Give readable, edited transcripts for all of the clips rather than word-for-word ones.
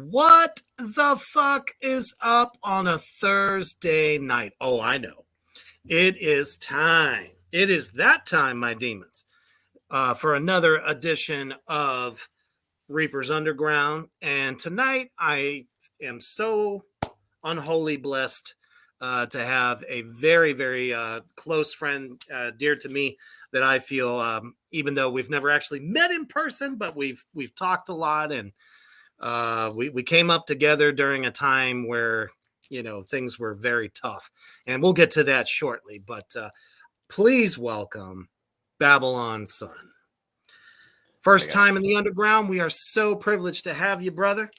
What the fuck is up on a Thursday night? Oh, I know. It is time. It is that time, my demons, for another edition of Reaper's Underground. And tonight I am so unholy blessed to have a very, very close friend, dear to me, that I feel, even though we've never actually met in person, but we've talked a lot, and we came up together during a time where things were very tough, and we'll get to that shortly. But please welcome Babylon Sun. First time in the underground. We are so privileged to have you, brother.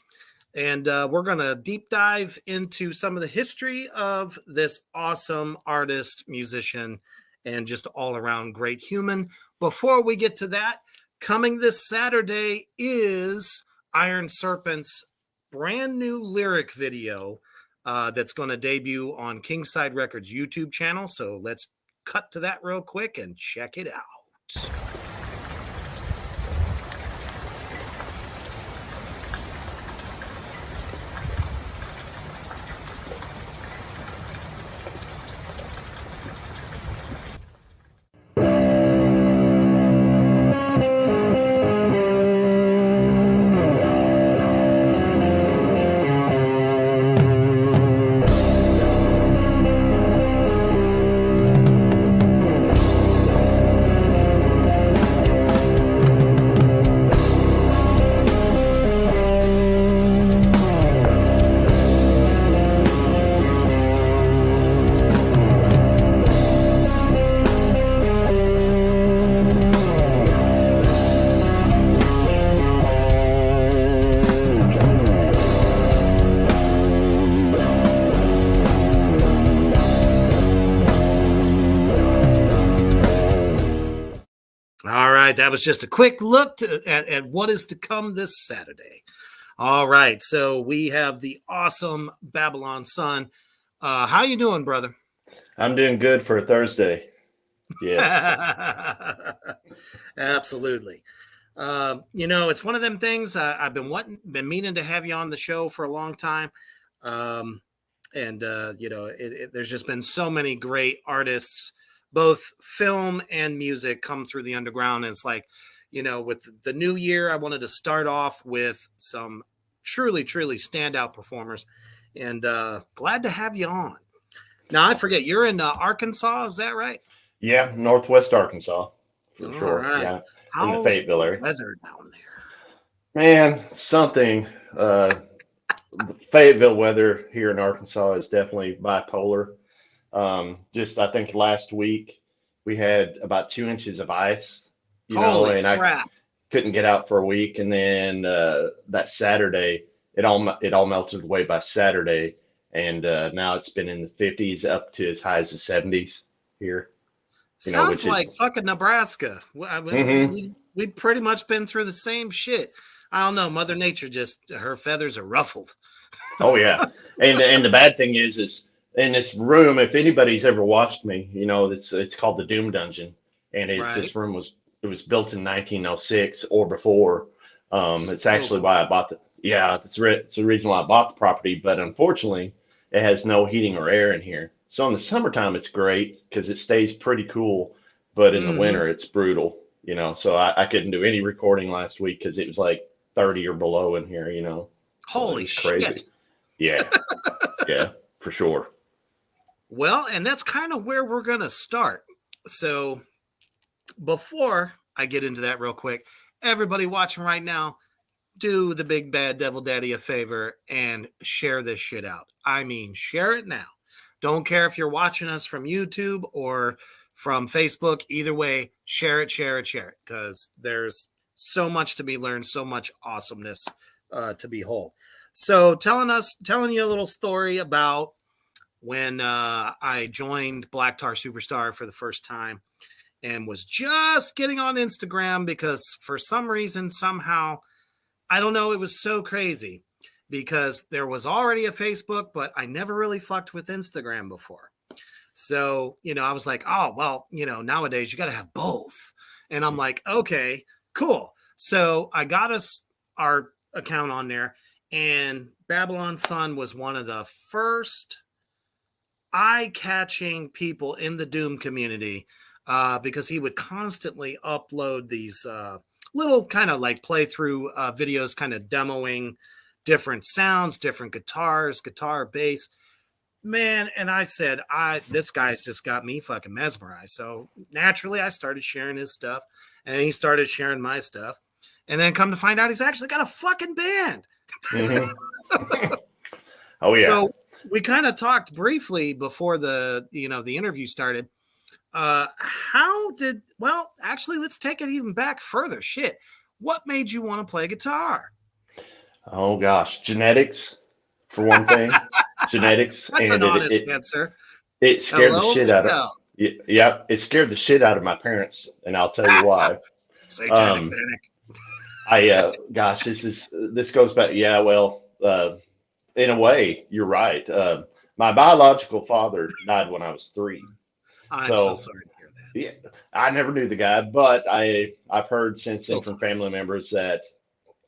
And we're going to deep dive into some of the history of this awesome artist, musician, and just all around great human. Before we get to that, coming this Saturday is Iron Serpent's brand new lyric video that's going to debut on Kingside Records YouTube channel. So let's cut to that real quick and check it out. That was just a quick look at what is to come this Saturday. All right, so we have the awesome Babylon Sun. How you doing, brother? I'm doing good for a Thursday. Yeah, absolutely. It's one of them things. I've been meaning to have you on the show for a long time, and there's just been so many great artists, both film and music, come through the underground. And it's like, with the new year, I wanted to start off with some truly, truly standout performers, and glad to have you on. Now, I forget, you're in Arkansas, is that right? Yeah, Northwest Arkansas, for All sure. Right. Yeah, how's in the Fayetteville area. Weather down there? Man, something. The Fayetteville weather here in Arkansas is definitely bipolar. I think last week we had about 2 inches of ice, Holy and crap. I couldn't get out for a week. And then that Saturday, it all melted away by Saturday. And now it's been in the 50s up to as high as the 70s here. Sounds like fucking Nebraska. We've pretty much been through the same shit. I don't know. Mother Nature her feathers are ruffled. Oh, yeah. And the bad thing is in this room, if anybody's ever watched me, it's called the Doom Dungeon. And this room was built in 1906 or before. It's actually why I bought it's the reason why I bought the property. But unfortunately, it has no heating or air in here. So in the summertime, it's great because it stays pretty cool. But in the winter, it's brutal, So I couldn't do any recording last week because it was like 30 or below in here, Holy shit. Yeah. Yeah, for sure. Well, and that's kind of where we're going to start. So before I get into that real quick, everybody watching right now, do the big bad devil daddy a favor and share this shit out. I mean, share it now. Don't care if you're watching us from YouTube or from Facebook. Either way, share it, because there's so much to be learned, so much awesomeness to behold. So telling you a little story about when I joined Black Tar Superstar for the first time and was just getting on Instagram because for some reason, somehow, I don't know, it was so crazy because there was already a Facebook, but I never really fucked with Instagram before. So, I was like, oh, well, nowadays you got to have both. And I'm like, okay, cool. So I got us our account on there, and Babylon Sun was one of the first eye-catching people in the Doom community because he would constantly upload these little kind of like playthrough videos, kind of demoing different sounds, different guitars, guitar, bass. Man, and I said, this guy's just got me fucking mesmerized. So naturally, I started sharing his stuff, and he started sharing my stuff. And then come to find out, he's actually got a fucking band. Mm-hmm. Oh, yeah. So we kind of talked briefly before the interview started. Actually, let's take it even back further. Shit. What made you want to play guitar? Oh, gosh. Genetics, for one thing. Genetics. That's an honest answer. It scared the shit out of me. Yeah, it scared the shit out of my parents, and I'll tell you why. Satanic panic. Gosh, this goes back. Yeah, well, in a way, you're right. My biological father died when I was 3. I'm so sorry to hear that. Yeah, I never knew the guy, but I've heard since then from family members that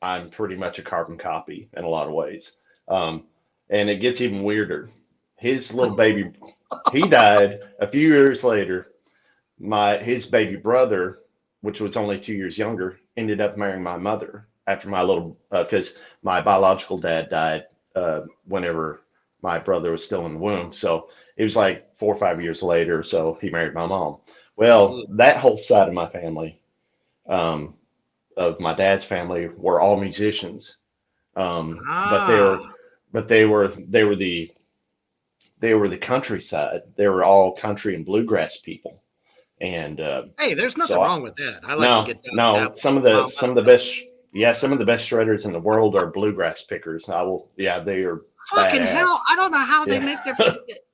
I'm pretty much a carbon copy in a lot of ways. And it gets even weirder. His little baby, he died a few years later. His baby brother, which was only 2 years younger, ended up marrying my mother after because my biological dad died whenever my brother was still in the womb. So it was like 4 or 5 years later. So he married my mom. Well, that whole side of my family, of my dad's family, were all musicians. But they were the countryside. They were all country and bluegrass people. And hey, there's nothing wrong with that. I like to get down to that. Some of the best shredders in the world are bluegrass pickers. They are fucking badass. Hell. I don't know how they make their.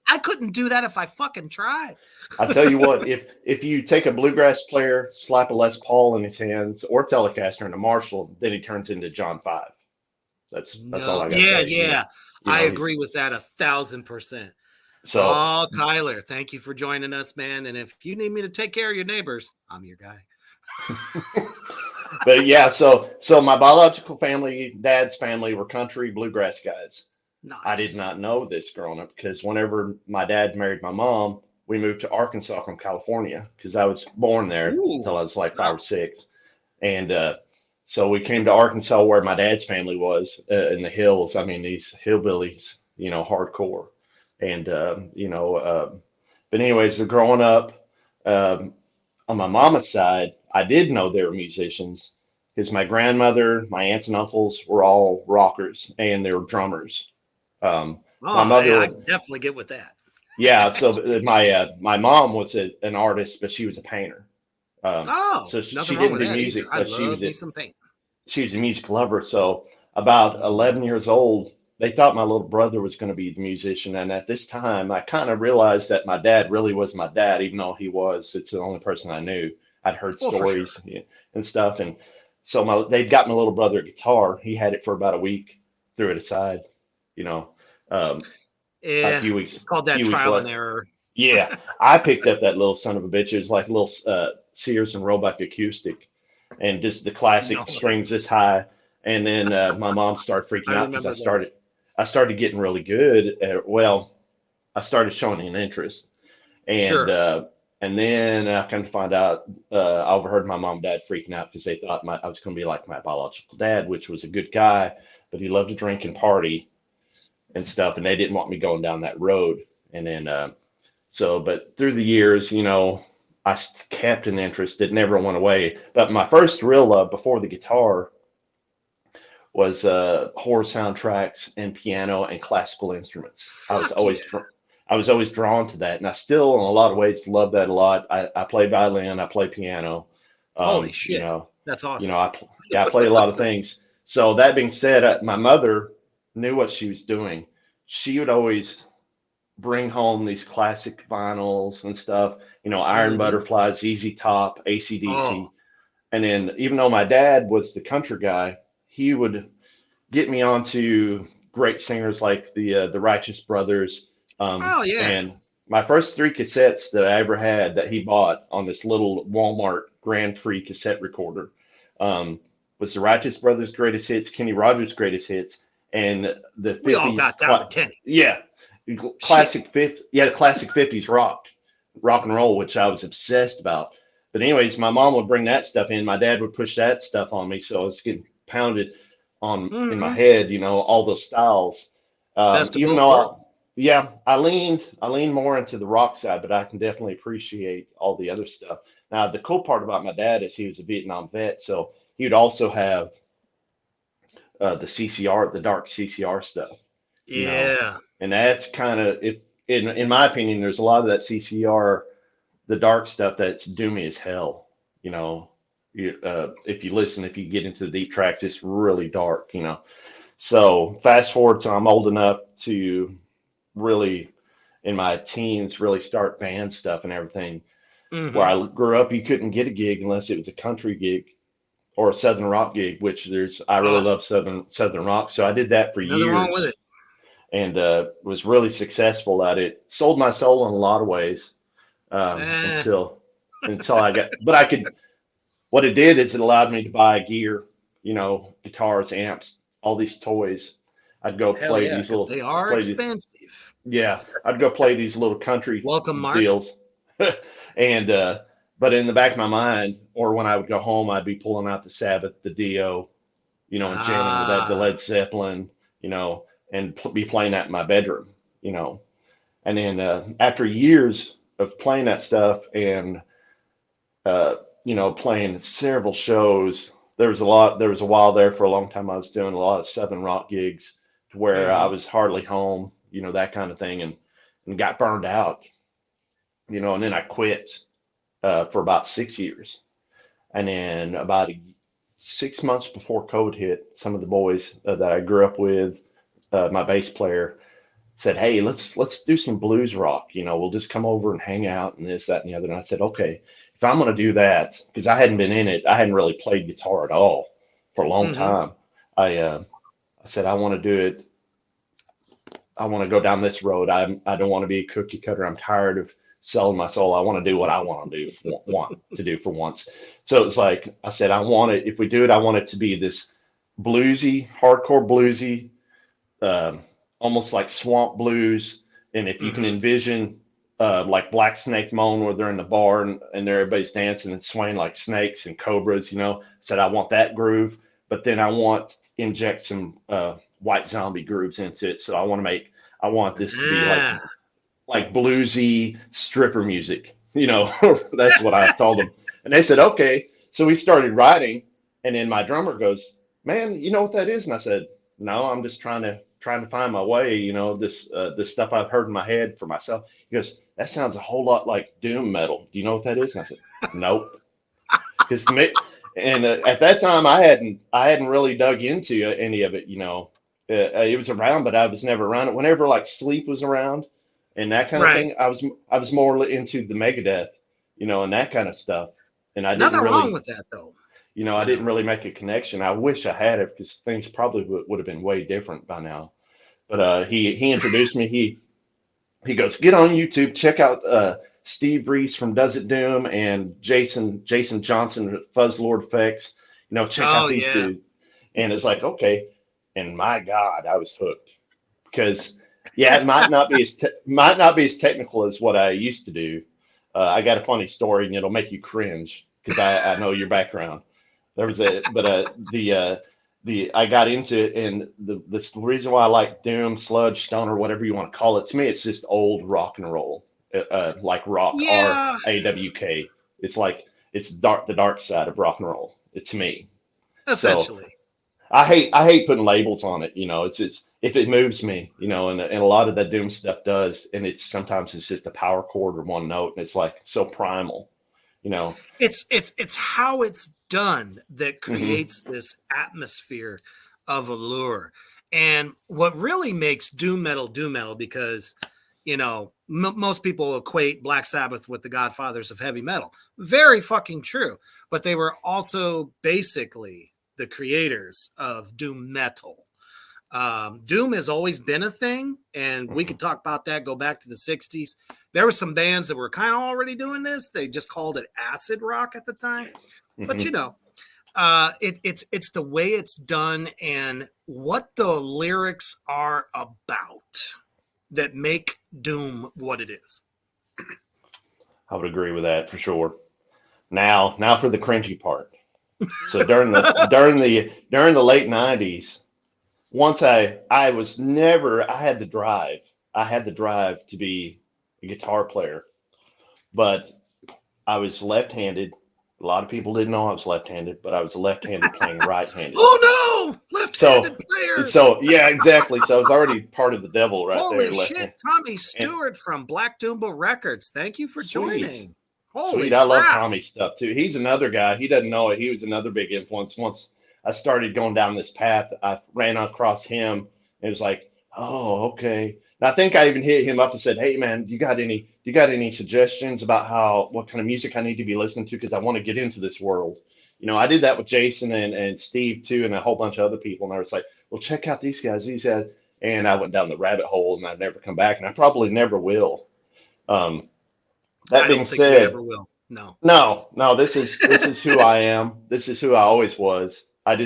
I couldn't do that if I fucking tried. I'll tell you what, if you take a bluegrass player, slap a Les Paul in his hands or Telecaster and a Marshall, then he turns into John 5. That's all I got. Yeah. I agree with that 1,000%. So, Kyler, thank you for joining us, man. And if you need me to take care of your neighbors, I'm your guy. But yeah, so my biological family, dad's family, were country bluegrass guys. Nice. I did not know this growing up because whenever my dad married my mom, we moved to Arkansas from California because I was born there until I was like 5 or 6. And so we came to Arkansas where my dad's family was in the hills. I mean, these hillbillies, hardcore. And, but anyways, growing up on my mama's side, I did know they were musicians because my grandmother, my aunts and uncles were all rockers and they were drummers. My mother, I definitely get with that. Yeah. So my mom was an artist, but she was a painter. So she didn't do music, but she was a music lover. So about 11 years old, they thought my little brother was going to be the musician. And at this time, I kind of realized that my dad really was my dad, even though it's the only person I knew. I'd heard stories and stuff. And so they'd got my little brother a guitar. He had it for about a week, threw it aside, a few weeks. It's called that trial and error. Yeah. I picked up that little son of a bitch. It was like a little Sears and Roebuck acoustic and just the classic strings this high. And then my mom started freaking out because I started getting really good. I started showing an interest. And and then I kind of find out, I overheard my mom and dad freaking out because they thought I was going to be like my biological dad, which was a good guy, but he loved to drink and party and stuff. And they didn't want me going down that road. And then, but through the years, I kept an interest. It never went away. But my first real love before the guitar was horror soundtracks and piano and classical instruments. Fuck yeah. I was always drawn to that, and I still, in a lot of ways, love that a lot. I play violin, I play piano. Holy shit, that's awesome. I play a lot of things. So that being said, my mother knew what she was doing. She would always bring home these classic vinyls and stuff. Iron Butterfly, ZZ Top, AC/DC. Oh. And then, even though my dad was the country guy, he would get me onto great singers like the Righteous Brothers. And my first 3 cassettes that I ever had that he bought on this little Walmart Grand Prix cassette recorder was the Righteous Brothers' Greatest Hits, Kenny Rogers' Greatest Hits, and the 50s. We all got down to Kenny. Yeah, classic 50s rock and roll, which I was obsessed about. But anyways, my mom would bring that stuff in. My dad would push that stuff on me, so I was getting pounded on in my head. All those styles. Even though I leaned more into the rock side, but I can definitely appreciate all the other stuff. Now, the cool part about my dad is he was a Vietnam vet, so he would also have the CCR, the dark CCR stuff. Yeah. And that's kind of, in my opinion, there's a lot of that CCR, the dark stuff that's doomy as hell. If you get into the deep tracks, it's really dark. So fast forward to I'm old enough to really, in my teens, really start band stuff and everything. Where I grew up, you couldn't get a gig unless it was a country gig or a southern rock gig, which I really love southern rock. So I did that for years. Nothing wrong with it. And was really successful at it. Sold my soul in a lot of ways until I got. But what it did is it allowed me to buy gear, guitars, amps, all these toys. I'd go play these little. They are expensive. I'd go play these little country deals. And but in the back of my mind, or when I would go home, I'd be pulling out the Sabbath, the Dio, and jamming with that, the Led Zeppelin, and be playing that in my bedroom, And then after years of playing that stuff and playing several shows, there was a while there for a long time I was doing a lot of southern rock gigs to where I was hardly home, that kind of thing, and got burned out. And then I quit for about 6 years. And then about 6 months before COVID hit, some of the boys that I grew up with, my bass player, said, "Hey, let's do some blues rock. We'll just come over and hang out and this, that, and the other." And I said, "Okay, if I'm going to do that," because I hadn't been in it, I hadn't really played guitar at all for a long time. I said, "I want to do it. I want to go down this road. I don't want to be a cookie cutter. I'm tired of selling my soul. I want to do what I want to do for once." So it's like I said, I want it. If we do it, I want it to be this bluesy, hardcore bluesy, almost like swamp blues. And if you can envision like Black Snake Moan, where they're in the bar and everybody's dancing and swaying like snakes and cobras, said I want that groove, but then I want to inject some White Zombie grooves into it. So I want this to be like bluesy stripper music, That's what I told them. And they said, okay. So we started writing, and then my drummer goes, "Man, you know what that is?" And I said, "No, I'm just trying to find my way, this stuff I've heard in my head for myself." He goes, "That sounds a whole lot like doom metal. Do you know what that is?" And I said, "Nope." And at that time I hadn't really dug into any of it, it was around, but I was never around it. Whenever like Sleep was around and that kind of thing, I was more into the Megadeth, and that kind of stuff. And I didn't Nothing really, wrong with that though. I didn't really make a connection. I wish I had it, because things probably would have been way different by now. But he introduced me. He goes, "Get on YouTube, check out Steve Reese from Does It Doom and Jason Johnson, Fuzz Lord Effects. Check out these dudes." And it's like, okay. And my God, I was hooked, because it might not be as technical as what I used to do. I got a funny story, and it'll make you cringe, because I know your background. There was I got into it, and the reason why I like doom, sludge, stoner, whatever you want to call it, to me, it's just old rock and roll, like rock, RAWK. It's like it's the dark side of rock and roll. It's me. So Essentially. I hate putting labels on it. It's if it moves me, and a lot of that doom stuff does, and sometimes it's just a power chord or one note, and it's like so primal. It's how it's done that Hmm. creates this atmosphere of allure. And what really makes doom metal, because most people equate Black Sabbath with the godfathers of heavy metal. Very fucking true. But they were also basically the creators of doom metal. Doom has always been a thing, and we could talk about that. Go back to the 60s. There were some bands that were kind of already doing this. They just called it acid rock at the time. But Hmm. it's the way it's done and what the lyrics are about that make doom what it is. I would agree with that for sure. Now for the cringy part. So during the late '90s, once I was never I had the drive. I had the drive to be a guitar player, but I was left-handed. A lot of people didn't know I was left-handed, but I was left-handed playing right-handed. Oh no, left-handed So players. so yeah, exactly. So I was already part of the devil right there, Holy shit, left-handed. Tommy And Stewart from Black Doomba Records. Thank you for sweet. joining. Holy Sweet. I love crap. Tommy stuff too. He's another guy. He doesn't know it. He was another big influence. Once I started going down this path, I ran across him. And it was like, oh, okay. And I think I even hit him up and said, hey man, do you got any suggestions about what kind of music I need to be listening to? Because I want to get into this world. I did that with Jason and Steve too, and a whole bunch of other people. And I was like, well, check out these guys. These guys. And I went down the rabbit hole and I've never come back. And I probably never will. Um, that I being don't think we said, ever will. No. no, this is who I am. This is who I always was. I don't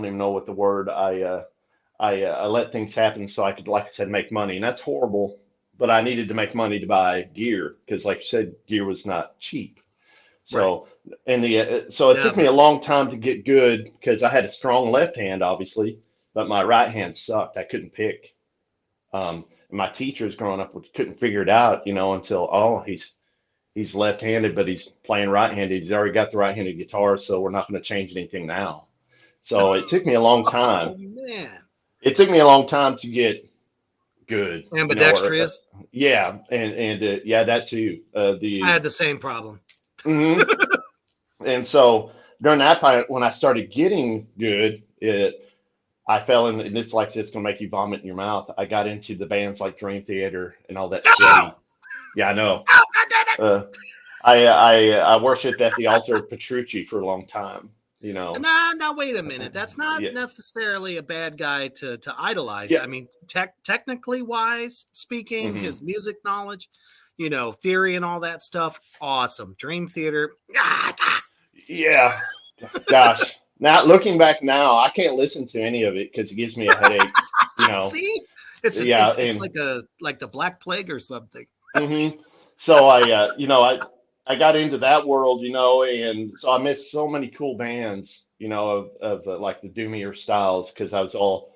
even know what the word I let things happen so I could, like I said, make money, and that's horrible. But I needed to make money to buy gear because, like you said, gear was not cheap. Right. So so it took me Never. a long time to get good because I had a strong left hand, obviously, but my right hand sucked. I couldn't pick. My teachers growing up couldn't figure it out, until he's left-handed, but he's playing right-handed. He's already got the right-handed guitar, so we're not going to change anything now. So it took me a long time. Oh man. It took me a long time to get good, or Ambidextrous. yeah, and yeah, that too. I had the same problem. Mhm. And so during that time, when I started getting good, I fell in, and this like it's gonna make you vomit in your mouth. I got into the bands like Dream Theater and all that Oh, sweaty. Yeah, I know. oh God damn it. Uh, I worshipped at the altar of Petrucci for a long time. Now, wait a minute. That's not Yeah, necessarily a bad guy to idolize. yeah. I mean, technically wise speaking, Hmm. his music knowledge, theory and all that stuff, awesome. Dream Theater. Ah. Yeah. Gosh. Now looking back now, I can't listen to any of it because it gives me a headache. You know. See, it's Yeah, it's and like the Black Plague or something. hmm so I got into that world, and so I missed so many cool bands, of like the doomier styles because I was all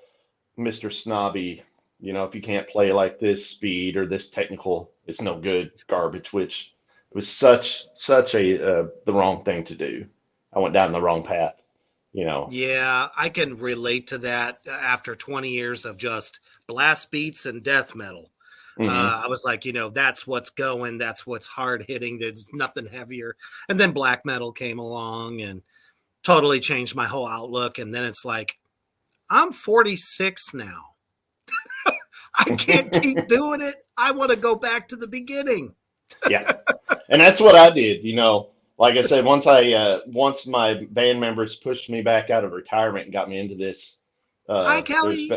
Mr. Snobby. If you can't play like this speed or this technical, it's no good garbage. Which was such a the wrong thing to do. I went down the wrong path. You know. Yeah, I can relate to that after 20 years of just blast beats and death metal. Hmm. I was like, that's what's going, that's what's hard hitting, there's nothing heavier. And then black metal came along and totally changed my whole outlook. And then it's like, I'm 46 now. I can't keep doing it. I want to go back to the beginning. Yeah, and that's what I did. Like I said, once my band members pushed me back out of retirement and got me into this, Hi, there's Kelly.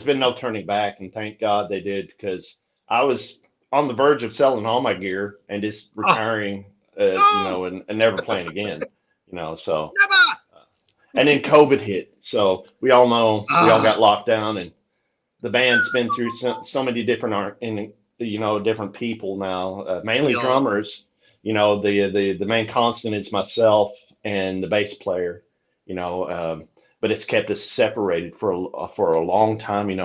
been no turning back, and thank God they did because I was on the verge of selling all my gear and just Oh, retiring, no, and never playing again. So never. and then COVID hit, so we all know we all got Ah, locked down, and the band's been through so many different different people now, mainly we all, drummers. The main constant is myself and the bass player. But it's kept us separated for a long time. When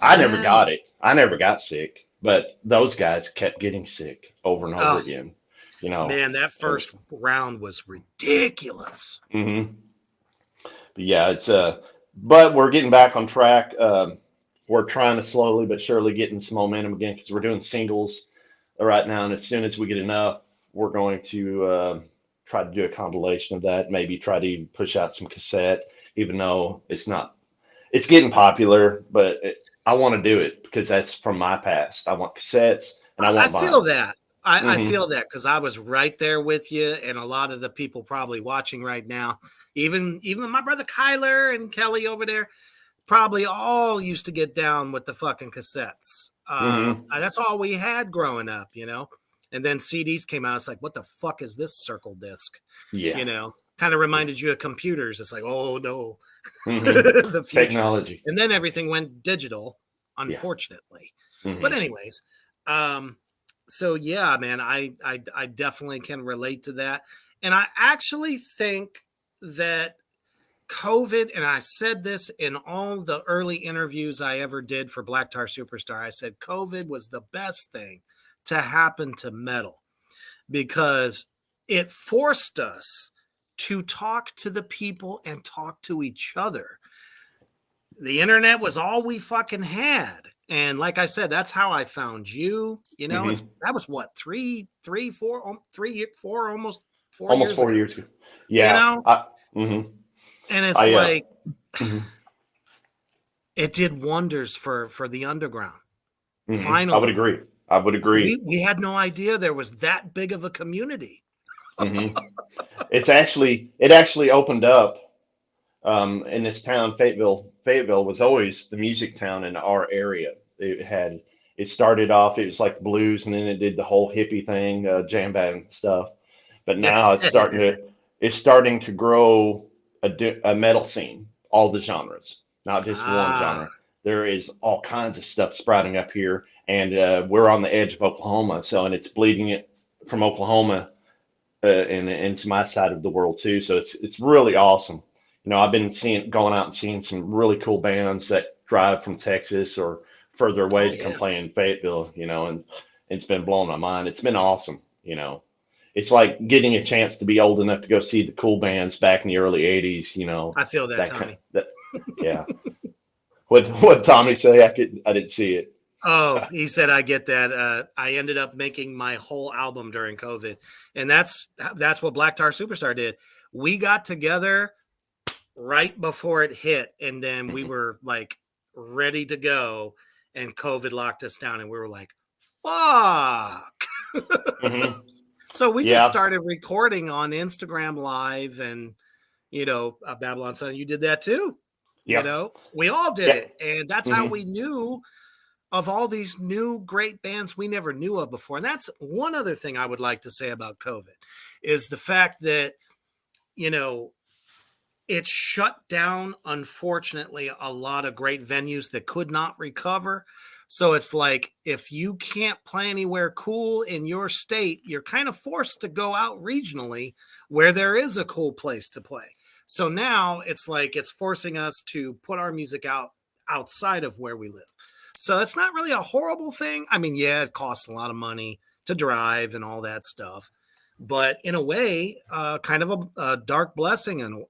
I never yeah. got it, I never got sick, but those guys kept getting sick over and over Oh, again. Man, that first round was ridiculous. Mm-hmm. But yeah, it's but we're getting back on track. We're trying to slowly but surely getting some momentum again because we're doing singles right now, and as soon as we get enough, we're going to try to do a compilation of that. Maybe try to even push out some cassette, even though it's not. It's getting popular, but I want to do it because that's from my past. I want cassettes, and I feel that. I feel that because I was right there with you, and a lot of the people probably watching right now, even my brother Kyler and Kelly over there, probably all used to get down with the fucking cassettes. That's all we had growing up, And then CDs came out. It's like, what the fuck is this circle disc? Yeah. Kind of reminded you of computers. It's like, oh no, the future. Technology. And then everything went digital, unfortunately. Yeah. But anyways, so yeah, man, I definitely can relate to that. And I actually think that COVID, and I said this in all the early interviews I ever did for Black Tar Superstar, I said COVID was the best thing to happen to metal because it forced us to talk to the people and talk to each other. The internet was all we fucking had. And like I said, that's how I found you. That was what, almost 4 years ago. Yeah. And it's it did wonders for the underground. Finally. I would agree. We had no idea there was that big of a community. It actually opened up in this town, Fayetteville. Fayetteville was always the music town in our area. It started off, it was like blues, and then it did the whole hippie thing, jam band stuff. But now it's starting to grow a metal scene, all the genres, not just one genre. There is all kinds of stuff sprouting up here, and we're on the edge of Oklahoma, and it's bleeding it from Oklahoma and into my side of the world too. So it's really awesome. I've been going out and seeing some really cool bands that drive from Texas or further away to come play in Fayetteville, and it's been blowing my mind. It's been awesome. It's like getting a chance to be old enough to go see the cool bands back in the early 80s, I feel that, Tommy. Yeah. What Tommy say? I didn't see it. Oh, he said, I get that. I ended up making my whole album during COVID. And that's what Black Tar Superstar did. We got together right before it hit. And then we were like ready to go. And COVID locked us down. And we were like, fuck. So we just started recording on Instagram Live and, Babylon Sun. You did that too. Yeah. We all did it. And that's how we knew of all these new great bands we never knew of before. And that's one other thing I would like to say about COVID is the fact that, it shut down, unfortunately, a lot of great venues that could not recover. So it's like, if you can't play anywhere cool in your state, you're kind of forced to go out regionally where there is a cool place to play. So now it's like, it's forcing us to put our music out outside of where we live. So it's not really a horrible thing. I mean, yeah, it costs a lot of money to drive and all that stuff, but in a way, kind of a dark blessing. And,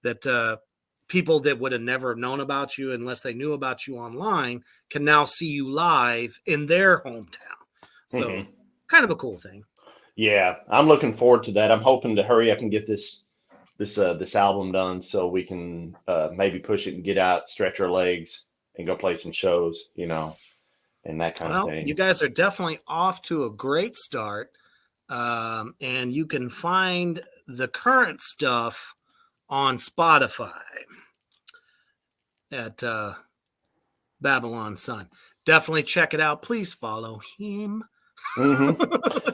that people that would have never known about you unless they knew about you online can now see you live in their hometown. So kind of a cool thing. Yeah, I'm looking forward to that. I'm hoping to hurry up and get this album done so we can maybe push it and get out, stretch our legs, and go play some shows, and that kind of thing. You guys are definitely off to a great start. And you can find the current stuff on Spotify at Babylon Sun. Definitely check it out. Please follow him.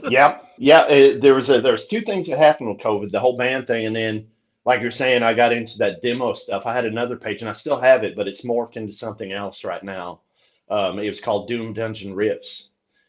Yeah. There's two things that happened with COVID, the whole band thing, and then, like you're saying, I got into that demo stuff. I had another page, and I still have it, but it's morphed into something else right now. It was called Doom Dungeon Riffs,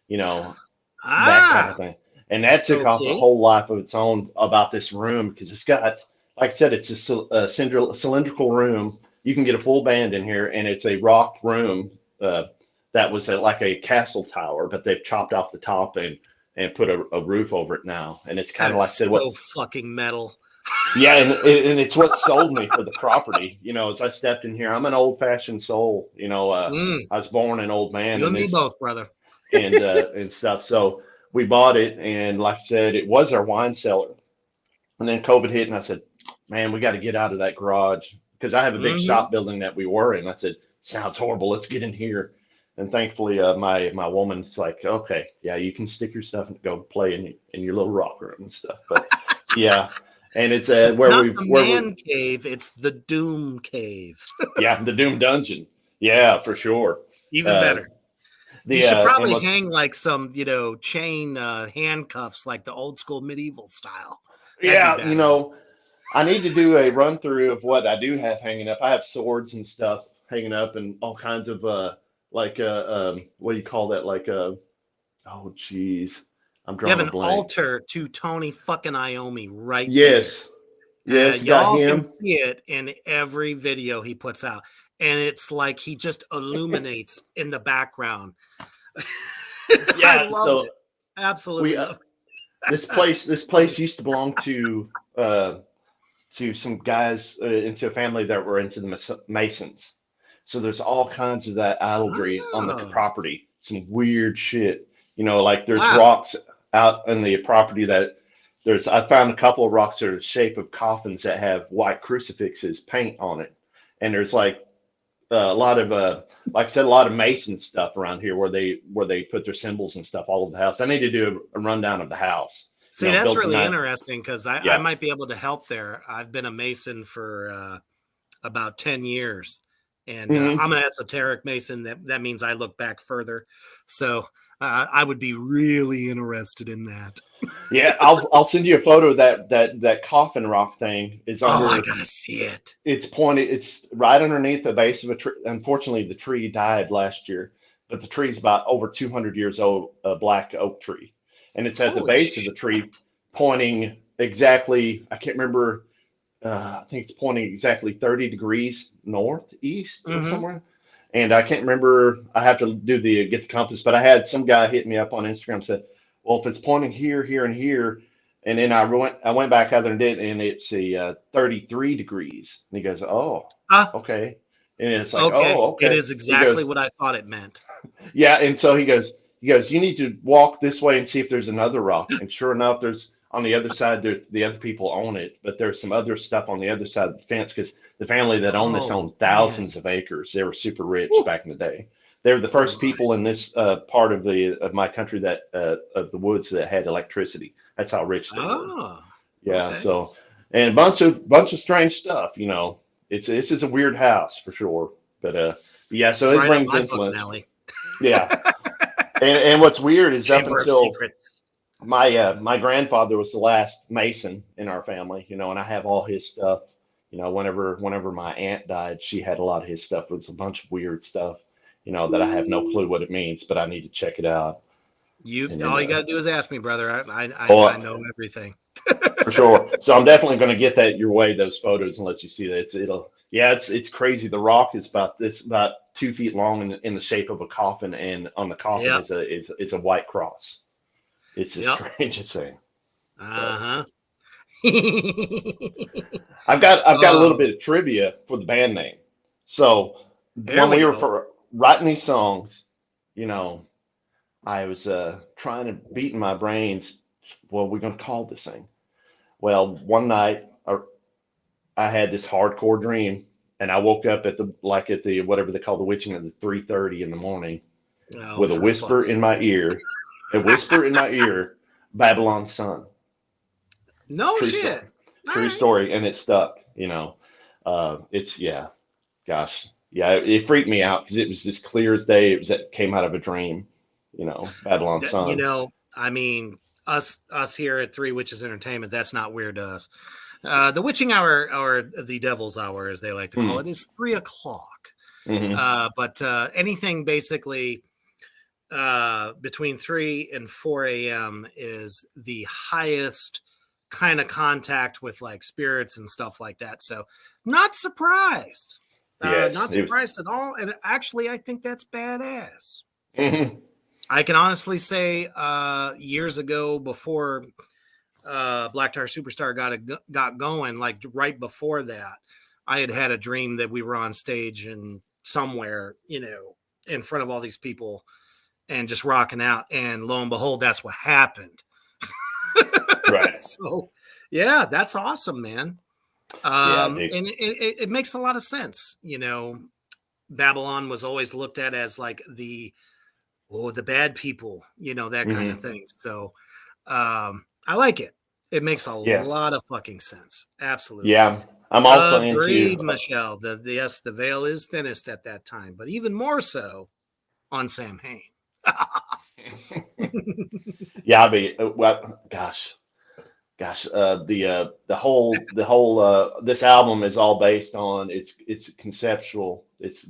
that kind of thing. And that took off a whole life of its own about this room, because it's got, like I said, it's a cylindrical room. You can get a full band in here, and it's a rock room that was like a castle tower, but they've chopped off the top and and put a roof over it now. And it's kind That of like I is said, so fucking metal. yeah, and it's what sold me for the property. As I stepped in here, I'm an old fashioned soul. I was born an old man, You and and me both, brother. and stuff. So we bought it, and like I said, it was our wine cellar. And then COVID hit, and I said, "Man, we got to get out of that garage because I have a big shop building that we were in." I said, "Sounds horrible. Let's get in here." And thankfully, my woman's like, "Okay, yeah, you can stick your stuff and go play in your little rock room and stuff." But yeah, and it's It's where not we the where we man cave, it's the Doom Cave. yeah, the Doom Dungeon. Yeah, for sure. Even Uh, better. the You should and probably what's hang like some, chain handcuffs, like the old school medieval style. That'd be yeah, bad. I need to do a run through of what I do have hanging up. I have swords and stuff hanging up, and all kinds of what do you call that? Oh geez, I'm You have drawing a an blank. altar to Tony fucking Iommi right there. Yes, got Y'all can him. see it in every video he puts out, and it's like he just illuminates in the background. I Yeah, love so it. Absolutely we love this place used to belong to some guys into a family that were into the Masons. So there's all kinds of that idolatry on the Oh, property. Some weird shit. Like there's wow. rocks out in the property that I found a couple of rocks that are the shape of coffins that have white crucifixes paint on it. And there's like a lot of like I said, a lot of Mason stuff around here where they put their symbols and stuff all over the house. I need to do a rundown of the house. See, that's Built really tonight. interesting because I Yeah. might be able to help there. I've been a Mason for about 10 years, and I'm an esoteric Mason. That means I look back further. So I would be really interested in that. Yeah, I'll send you a photo of that coffin rock thing is under. Oh, I gotta see it. It's pointed. It's right underneath the base of a tree. Unfortunately, the tree died last year, but the tree's about over 200 years old, a black oak tree, and it's at the Holy base of the tree, shit. pointing exactly. I can't remember. I think it's pointing exactly 30 degrees northeast or somewhere. And I can't remember. I have to get the compass, but I had some guy hit me up on Instagram and said, "Well, if it's pointing here, here, and here," and then I went back out there and did, and it's 33 degrees. And he goes, "Oh, okay," and it's like, okay. "Oh, okay." It is exactly what I thought it meant. Yeah, and so he goes, "You need to walk this way and see if there's another rock." And sure enough, there's on the other side. The other people own it, but there's some other stuff on the other side of the fence because the family that owned this owned thousands of acres. They were super rich back in the day. They were the first people in this part of my country that of the woods that had electricity. That's how rich they were. Yeah. Okay. So, and a bunch of strange stuff. This is a weird house for sure. But yeah, so it brings influence. Yeah. And what's weird is up until my grandfather was the last Mason in our family, and I have all his stuff. Whenever my aunt died, she had a lot of his stuff. It was a bunch of weird stuff, that I have no clue what it means, but I need to check it out. All you got to do is ask me, brother. I know everything. For sure. So I'm definitely going to get that your way, those photos, and let you see that. It's crazy. The rock is about 2 feet long in the shape of a coffin, and on the coffin is a white cross. It's the strangest thing. I've got a little bit of trivia for the band name. So when we were writing these songs, I was trying to beat in my brains, what we're going to call this thing. Well, one night I had this hardcore dream, and I woke up at the whatever they call the witching at the 3:30 in the morning with a whisper in my ear, Babylon Sun. No shit. True story, and it stuck. It freaked me out because it was as clear as day. It came out of a dream. Babylon Sun. I mean, us here at Three Witches Entertainment, that's not weird to us. The witching hour, or the devil's hour, as they like to call it, is 3 o'clock. But anything basically between 3 and 4 a.m. is the highest kind of contact with like spirits and stuff like that. So not surprised. Not surprised at all. And actually, I think that's badass. I can honestly say, years ago, before Black Tar Superstar got going, like right before that, I had a dream that we were on stage and somewhere, in front of all these people and just rocking out. And lo and behold, that's what happened. Right. So, yeah, that's awesome, man. And it makes a lot of sense. Babylon was always looked at as like the bad people, that kind of thing. So, I like it. It makes a lot of fucking sense. Absolutely. Yeah. I'm also Agreed, into Michelle. Yes, the veil is thinnest at that time, but even more so on Sam Hain. Yeah, gosh, the whole this album is all based on it's conceptual. It's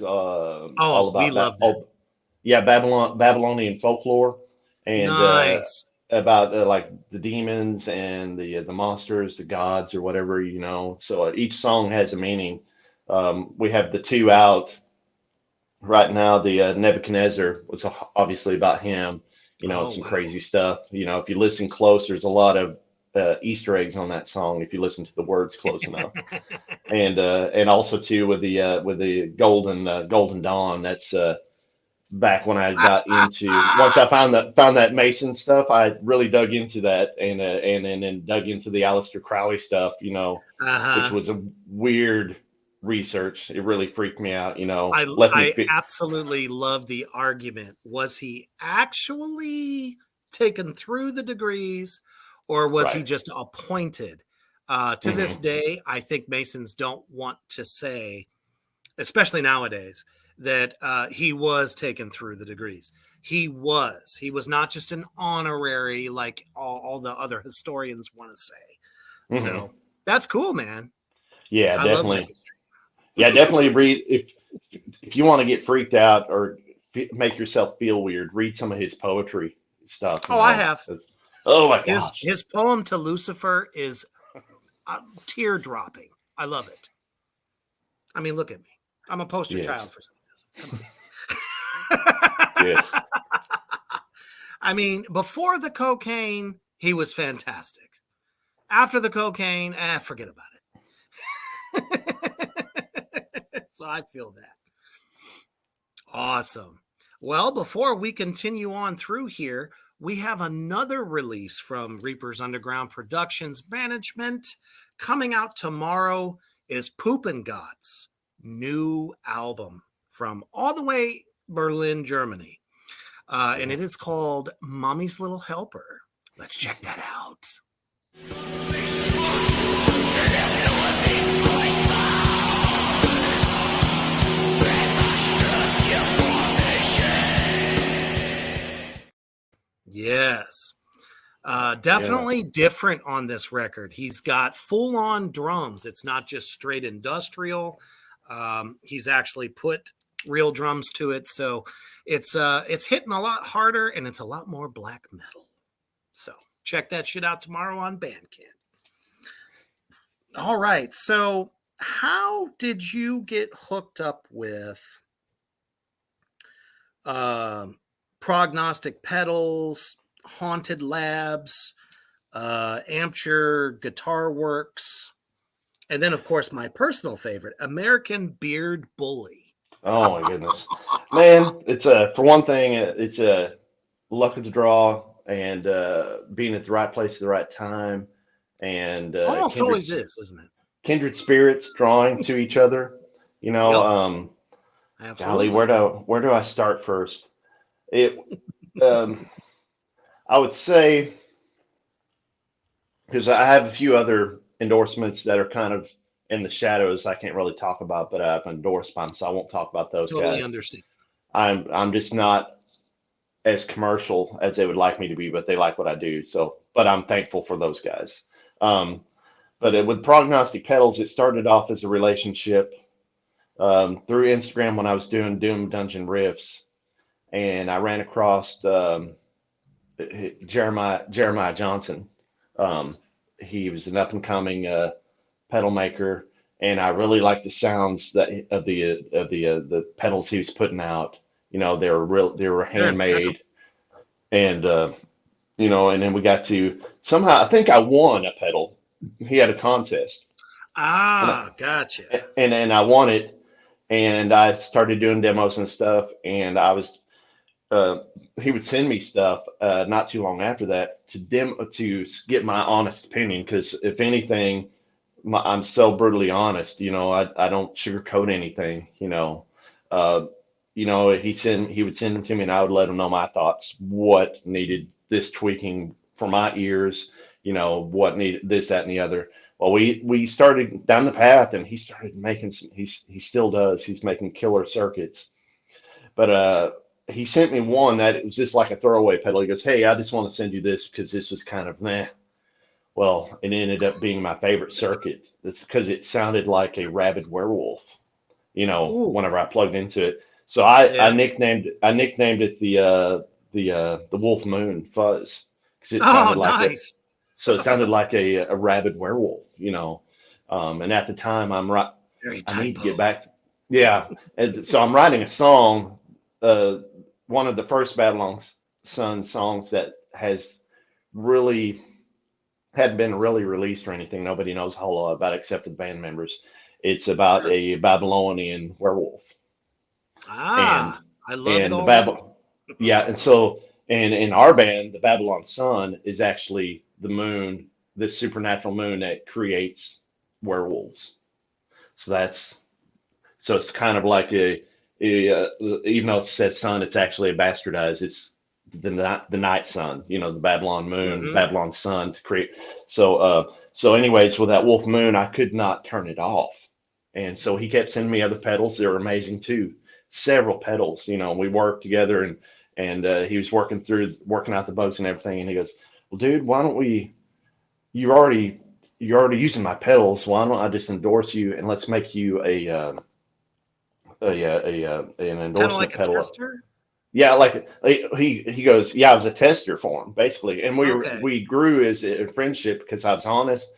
all about we love that. Babylonian folklore and nice. About like the demons and the monsters, the gods or whatever, So each song has a meaning. We have the two out right now. The Nebuchadnezzar was obviously about him. Some crazy stuff. If you listen close, there's a lot of Easter eggs on that song if you listen to the words close enough. And also too with the Golden Dawn. That's back when I got into once I found that Mason stuff, I really dug into that and then dug into the Aleister Crowley stuff. Which was a weird research. It really freaked me out. I absolutely love the argument. Was he actually taken through the degrees, or was he just appointed? To this day, I think Masons don't want to say, especially nowadays, that he was taken through the degrees. He was not just an honorary like all the other historians want to say. So that's cool, man. Yeah, definitely. Yeah, definitely read if you want to get freaked out or make yourself feel weird, read some of his poetry stuff. I have. Oh my gosh. His poem to Lucifer is tear dropping. I love it. I mean, look at me. I'm a poster child for Satanism. Yes. I mean, before the cocaine, he was fantastic. After the cocaine, forget about it. So I feel that. Awesome. Well, before we continue on through here, we have another release from Reaper's Underground Productions Management. Coming out tomorrow is Poopin' God's new album from all the way Berlin, Germany. And it is called Mommy's Little Helper. Let's check that out. Yes. Definitely different on this record. He's got full-on drums. It's not just straight industrial. He's actually put real drums to it. So it's hitting a lot harder and it's a lot more black metal. So check that shit out tomorrow on Bandcamp. All right. So how did you get hooked up with Prognostic Pedals, Haunted Labs, Ampture Guitar Works, and then, of course, my personal favorite, American Beard Bully? Oh, my goodness. Man, it's for one thing, it's a luck of the draw and being at the right place at the right time. And almost always is, isn't it? Kindred spirits drawing to each other. Absolutely. Golly, where do I start first? I would say, because I have a few other endorsements that are kind of in the shadows I can't really talk about, but I've endorsed by them, so I won't talk about those guys. Totally understand. I'm just not as commercial as they would like me to be, but they like what I do. So, but I'm thankful for those guys. But with Prognostic Pedals, it started off as a relationship through Instagram when I was doing Doom Dungeon riffs, and I ran across Jeremiah Johnson. He was an up and coming pedal maker, and I really liked the sounds of the pedals he was putting out, They were handmade, and and then we got to somehow. I think I won a pedal. He had a contest. Gotcha. And I won it, and I started doing demos and stuff, and I was he would send me stuff not too long after that to get my honest opinion, because if anything, I'm so brutally honest. I don't sugarcoat anything. He would send them to me, and I would let him know my thoughts, what needed this tweaking for my ears, what needed this, that, and the other. Well, we started down the path, and he started making he still does. He's making killer circuits, but he sent me one that it was just like a throwaway pedal. He goes, "Hey, I just want to send you this because this was kind of meh." Well, it ended up being my favorite circuit. It's because it sounded like a rabid werewolf, whenever I plugged into it. So I nicknamed it the Wolf Moon Fuzz, because it sounded like nice. So it sounded like a rabid werewolf, and at the time I need to get back. Yeah. And so I'm writing a song, one of the first Babylon Sun songs that hadn't been really released or anything. Nobody knows a whole lot about it except for the band members. It's about a Babylonian werewolf. I love it already. Yeah, and so in our band, the Babylon Sun is actually the moon, this supernatural moon that creates werewolves. So it's kind of like even though it says sun, it's actually a bastardized. It's the night sun, the Babylon moon, Babylon sun to create. So anyways, with that Wolf Moon, I could not turn it off, and so he kept sending me other pedals. They were amazing too. Several pedals, we worked together, and he was working out the bugs and everything, and he goes, "Well, dude, why don't you're already using my pedals. Why don't I just endorse you, and let's make you an endorsement kind of like pedal." A tester? Yeah, like he goes, "Yeah, I was a tester for him, basically." And we grew as a friendship because I was honest.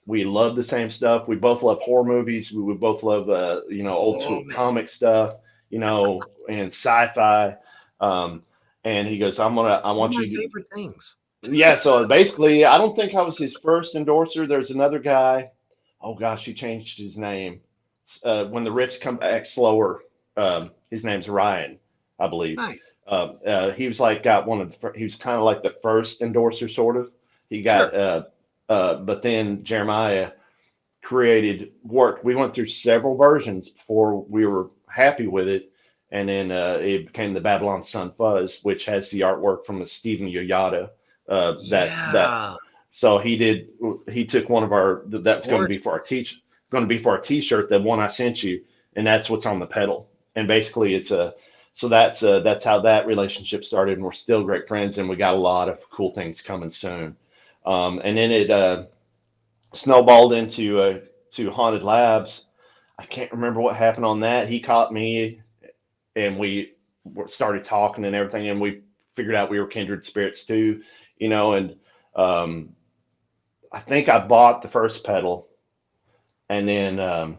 We love the same stuff. We both love horror movies. We would both love old school comic stuff, and sci-fi. And he goes, I want you to." Favorite things. Yeah, so basically, I don't think I was his first endorser. There's another guy. Oh gosh, he changed his name. When the riffs come back slower, his name's Ryan, I believe. Nice. He was he was kind of like the first endorser, sort of. He got, but then Jeremiah worked. We went through several versions before we were happy with it. And then it became the Babylon Sun Fuzz, which has the artwork from the Stephen Yoyada. So he took one of that's going to be for our t-shirt, the one I sent you, and that's what's on the pedal. And basically that's how that relationship started, and we're still great friends, and we got a lot of cool things coming soon. And then it snowballed into Haunted Labs. I can't remember what happened on that. He caught me, and we started talking and everything, and we figured out we were kindred spirits too, and I think I bought the first pedal, and then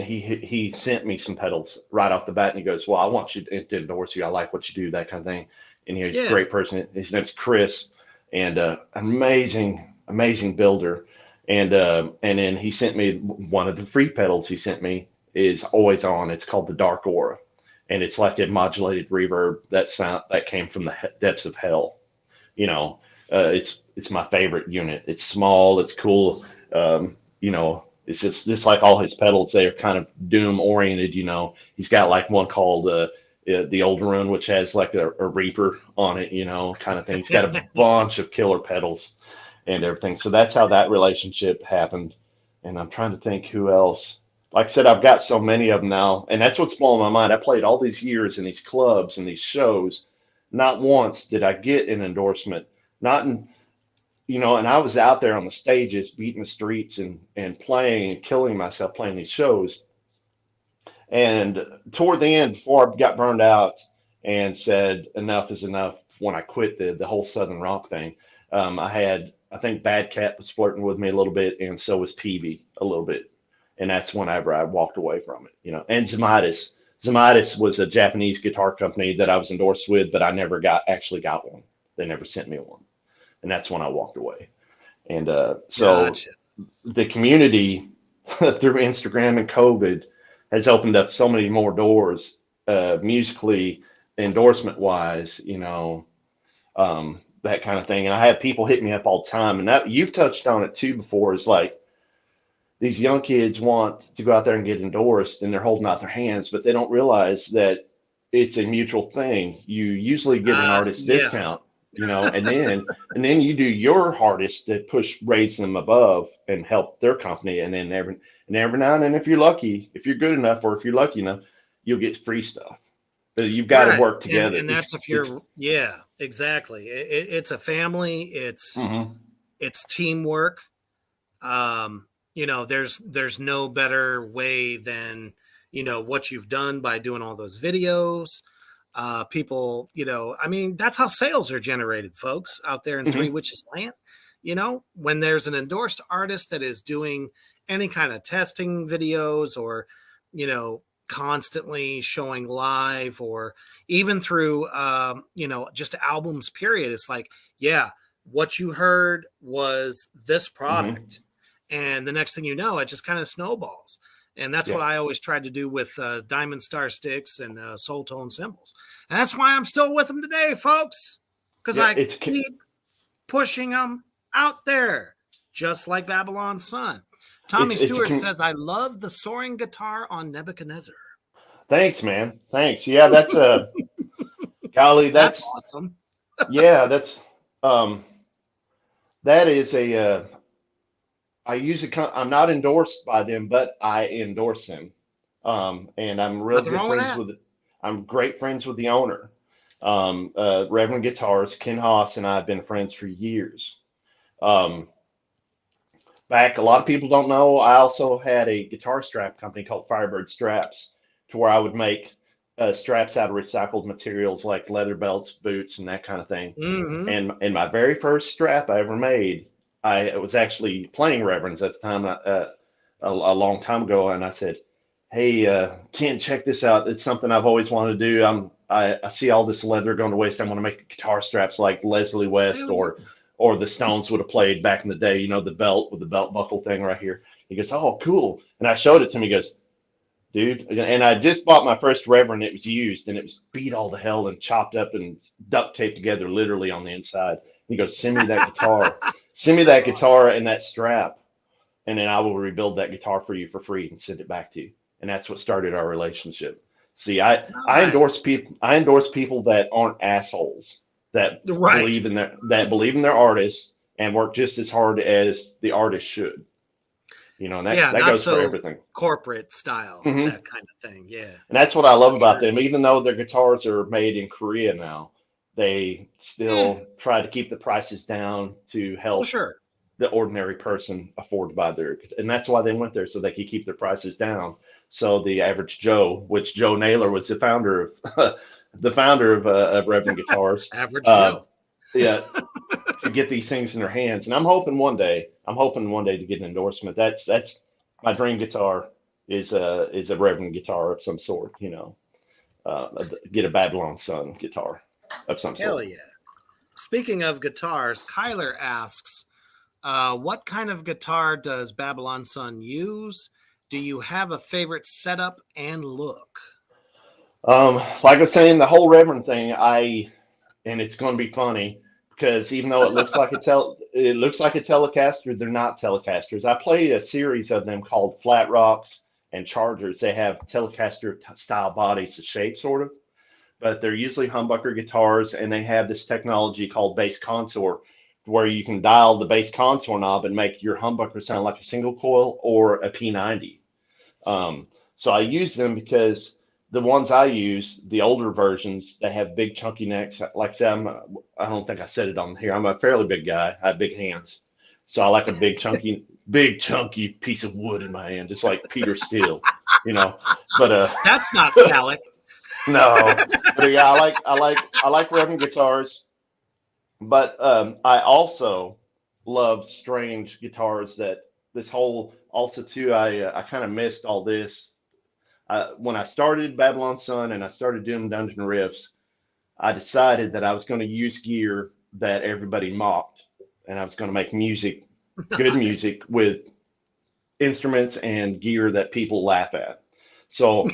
he sent me some pedals right off the bat, and he goes, "Well, I want you to endorse you. I like what you do," that kind of thing. And he's a great person. His name's Chris, and amazing builder. And then he sent me one of the free pedals. He sent me is always on. It's called the Dark Aura, and it's like a modulated reverb that came from the depths of hell. It's my favorite unit. It's small. It's cool. It's just like all his pedals. They're kind of doom oriented. He's got like one called the Old Rune, which has like a Reaper on it. Kind of thing. He's got a bunch of killer pedals and everything. So that's how that relationship happened. And I'm trying to think who else. Like I said, I've got so many of them now, and that's what's blowing my mind. I played all these years in these clubs and these shows. Not once did I get an endorsement. Not in, and I was out there on the stages, beating the streets and playing and killing myself playing these shows. And toward the end, before I got burned out and said enough is enough, when I quit the whole Southern rock thing, I think Bad Cat was flirting with me a little bit, and so was Peavy a little bit. And that's whenever I walked away from it, and Zemitis. Zamitis was a Japanese guitar company that I was endorsed with, but I never actually got one. They never sent me one, and that's when I walked away. And so Gotcha. the community through Instagram and COVID has opened up so many more doors, musically, endorsement wise, that kind of thing. And I have people hit me up all the time, and that you've touched on it too before. Is like these young kids want to go out there and get endorsed, and they're holding out their hands, but they don't realize that it's a mutual thing. You usually get an artist discount, and then you do your hardest to raise them above and help their company. And then every now and then, if you're lucky, if you're good enough, or if you're lucky enough, you'll get free stuff. But you've got to work together. And that's if you're, exactly. It's a family. It's teamwork. There's no better way than, what you've done by doing all those videos. People, that's how sales are generated, folks, out there in Three Witches Land. When there's an endorsed artist that is doing any kind of testing videos, or, constantly showing live, or even through, just albums, period. It's like, what you heard was this product. And the next thing you know, it just kind of snowballs. And that's what I always tried to do with Diamond Star Sticks and Soul Tone cymbals. And that's why I'm still with them today, folks. Because I keep pushing them out there, just like Babylon Sun. Tommy Stewart says, I love the soaring guitar on Nebuchadnezzar. Thanks, man. Thanks. Yeah, that's golly, that's awesome. That is I use I'm not endorsed by them, but I endorse them. And I'm real good friends I'm great friends with the owner. Reverend Guitars, Ken Haas, and I have been friends for years. Back, a lot of people don't know, I also had a guitar strap company called Firebird Straps, to where I would make straps out of recycled materials like leather belts, boots, and that kind of thing. And my very first strap I ever made, I was actually playing Reverends at the time, a long time ago, and I said, hey, Ken, check this out. It's something I've always wanted to do. I see all this leather going to waste. I want to make guitar straps like Leslie West or the Stones would have played back in the day, the belt with the belt buckle thing right here. He goes, oh, cool. And I showed it to him. He goes, dude, and I just bought my first Reverend. It was used, and it was beat all to hell and chopped up and duct taped together literally on the inside. He goes, send me that guitar. Send me that guitar and that strap, and then I will rebuild that guitar for you for free and send it back to you. And that's what started our relationship. See, I endorse people. I endorse people that aren't assholes, that believe in their artists and work just as hard as the artist should. And that goes for everything. Corporate style, that kind of thing. Yeah. And that's what I love about them. Even though their guitars are made in Korea now, they still try to keep the prices down to help the ordinary person afford to buy their. And that's why they went there, so they could keep their prices down. So the average Joe, which Joe Naylor was the founder of Reverend Guitars. Average Joe. To get these things in their hands. And I'm hoping one day to get an endorsement. That's my dream guitar is a Reverend guitar of some sort, get a Babylon Sun guitar of some sort. Hell yeah. Speaking of guitars, Kyler asks, what kind of guitar does Babylon Sun use? Do you have a favorite setup and look? Like I was saying, the whole Reverend thing, and it's going to be funny because even though it looks like a Telecaster, they're not Telecasters. I play a series of them called Flat Rocks and Chargers. They have Telecaster style bodies, the shape sort of, but they're usually humbucker guitars, and they have this technology called bass contour, where you can dial the bass contour knob and make your humbucker sound like a single coil or a P90. So I use them because the ones I use, the older versions, they have big chunky necks. Like I said, I don't think I said it on here. I'm a fairly big guy. I have big hands. So I like a big chunky piece of wood in my hand, just like Peter Steele, but that's not phallic. No, but yeah, I like Reverend guitars, but I also love strange guitars. That this whole also too, I kind of missed all this. when I started Babylon Sun and I started doing Dungeon Riffs, I decided that I was going to use gear that everybody mocked, and I was going to make music, good music with instruments and gear that people laugh at. So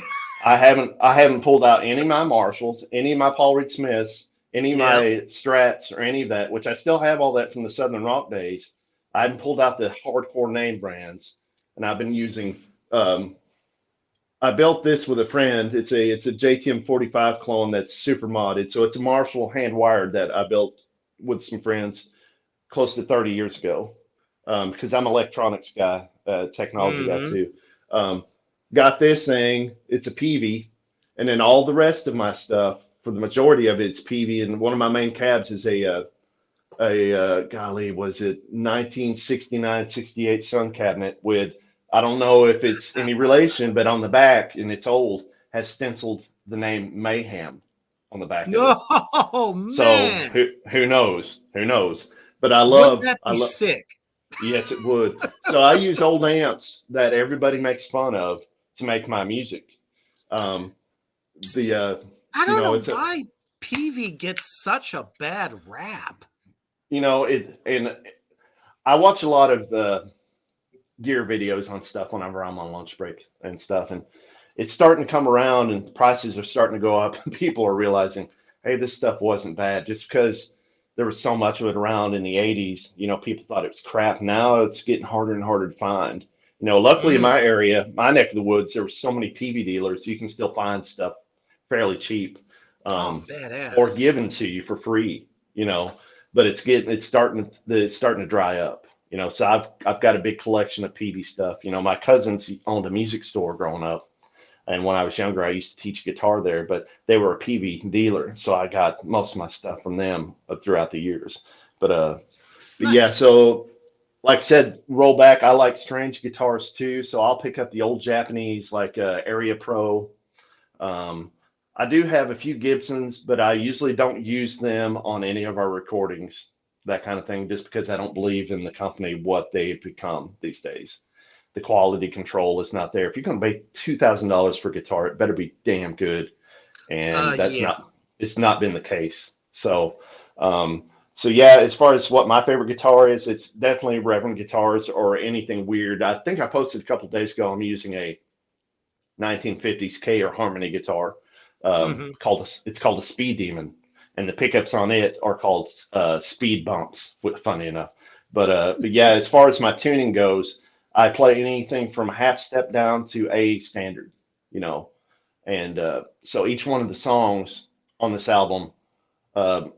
I haven't pulled out any of my Marshalls, any of my Paul Reed Smiths, any of my Strats, or any of that, which I still have all that from the Southern Rock days. I haven't pulled out the hardcore name brands, and I've been using. I built this with a friend. It's a JTM 45 clone that's super modded. So it's a Marshall hand wired that I built with some friends close to 30 years ago. Because I'm an electronics guy, technology guy too. Got this thing. It's a PV, and then all the rest of my stuff, for the majority of it's PV. And one of my main cabs is a golly, was it 1969, 68 Sun cabinet with, I don't know if it's any relation, but on the back, and it's old, has stenciled the name Mayhem on the back of it. Man. So who knows? Who knows? But I love. Wouldn't that be sick? Yes, it would. So I use old amps that everybody makes fun of to make my music. I don't know why PV gets such a bad rap. And I watch a lot of the gear videos on stuff whenever I'm on lunch break and stuff, and it's starting to come around, and prices are starting to go up, and people are realizing, hey, this stuff wasn't bad. Just because there was so much of it around in the 80s, people thought it was crap. Now it's getting harder and harder to find. Luckily in my area, my neck of the woods, there were so many PV dealers, you can still find stuff fairly cheap, badass, or given to you for free, but it's starting to dry up. So I've got a big collection of PV stuff. My cousins owned a music store growing up, and when I was younger, I used to teach guitar there, but they were a PV dealer, so I got most of my stuff from them throughout the years. But nice. Yeah, so like I said, roll back. I like strange guitars too, so I'll pick up the old Japanese like Area Pro. I do have a few Gibsons, but I usually don't use them on any of our recordings, that kind of thing, just because I don't believe in the company, what they've become these days. The quality control is not there. If you're going to pay $2,000 for a guitar, it better be damn good. And it's not been the case. So yeah, as far as what my favorite guitar is, it's definitely Reverend guitars or anything weird. I think I posted a couple of days ago, I'm using a 1950s K or Harmony guitar. It's called a Speed Demon, and the pickups on it are called speed bumps, funny enough. But yeah, as far as my tuning goes, I play anything from a half step down to a standard, and so each one of the songs on this album,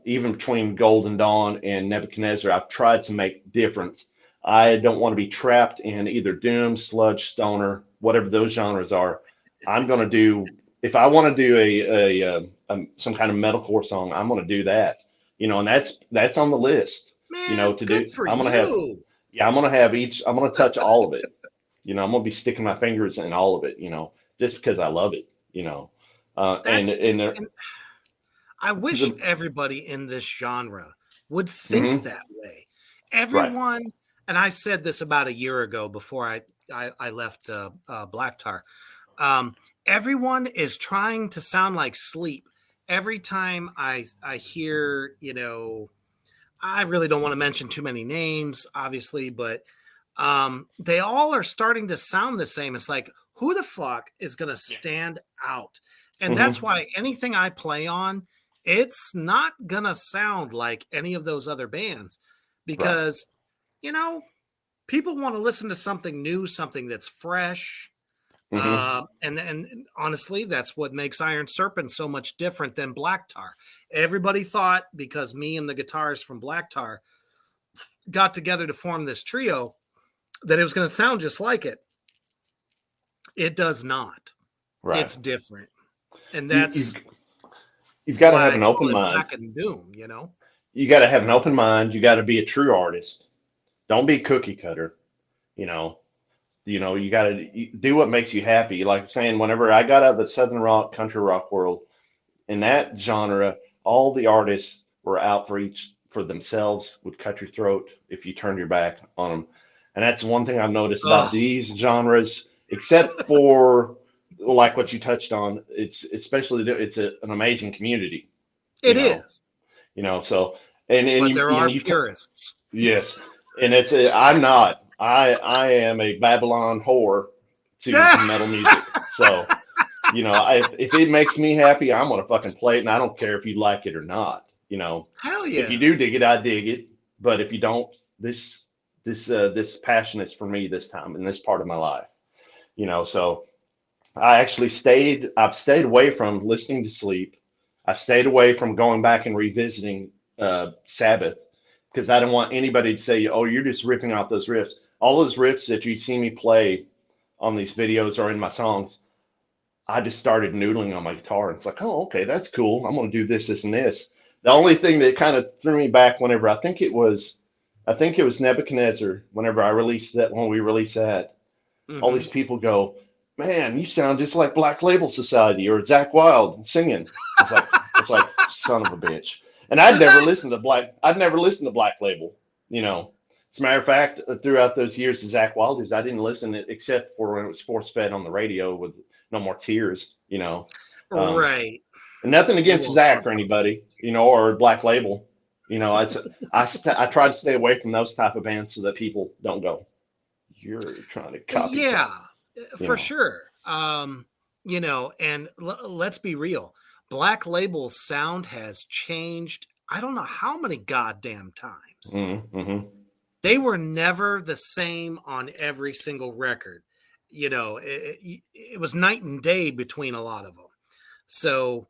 even between Golden Dawn and Nebuchadnezzar, I've tried to make different. I don't want to be trapped in either doom, sludge, stoner, whatever those genres are. I'm going to do, if I want to do some kind of metalcore song, I'm going to do that, and that's on the list. Man, to good do. For I'm going you. I'm going to have each. I'm going to touch all of it. I'm going to be sticking my fingers in all of it. Just because I love it. And I wish everybody in this genre would think that way. Everyone, right. And I said this about a year ago before I left Black Tar. Everyone is trying to sound like Sleep. Every time I hear, I really don't want to mention too many names, obviously, but they all are starting to sound the same. It's like, who the fuck is going to stand out? And that's why anything I play on, it's not going to sound like any of those other bands because, people want to listen to something new, something that's fresh. And honestly, that's what makes Iron Serpent so much different than Black Tar. Everybody thought, because me and the guitarists from Black Tar got together to form this trio, that it was going to sound just like it. It does not. Right. It's different. And that's you've got to have an open mind. Black and Doom, You got to have an open mind. You got to be a true artist. Don't be cookie cutter. You got to do what makes you happy. Like saying, whenever I got out of the Southern rock, country rock world, in that genre, all the artists were out for themselves, would cut your throat if you turned your back on them. And that's one thing I've noticed about these genres, except for like what you touched on, it's especially it's an amazing community. It is. So and But you there and are you purists. yes, and I'm not. I am a Babylon whore to metal music. So if it makes me happy, I'm gonna fucking play it, and I don't care if you like it or not. Hell yeah. If you do dig it, I dig it. But if you don't, this passion is for me this time in this part of my life. So I've stayed away from listening to Sleep. I've stayed away from going back and revisiting Sabbath because I don't want anybody to say, oh, you're just ripping out those riffs. All those riffs that you see me play on these videos or in my songs, I just started noodling on my guitar. And it's like, oh, okay, that's cool. I'm going to do this, this, and this. The only thing that kind of threw me back whenever I think it was Nebuchadnezzar, whenever when we released that, all these people go, man, you sound just like Black Label Society or Zakk Wylde singing. It's like son of a bitch. And I'd never listened to Black Label. As a matter of fact, throughout those years of Zakk Wylde's, I didn't listen to it except for when it was force fed on the radio with No More Tears. Right. And nothing against Zakk or anybody, or Black Label. I try to stay away from those type of bands so that people don't go, you're trying to copy. Yeah, for sure. And let's be real. Black Label's sound has changed. I don't know how many goddamn times. Mm-hmm. They were never the same on every single record. It was night and day between a lot of them. So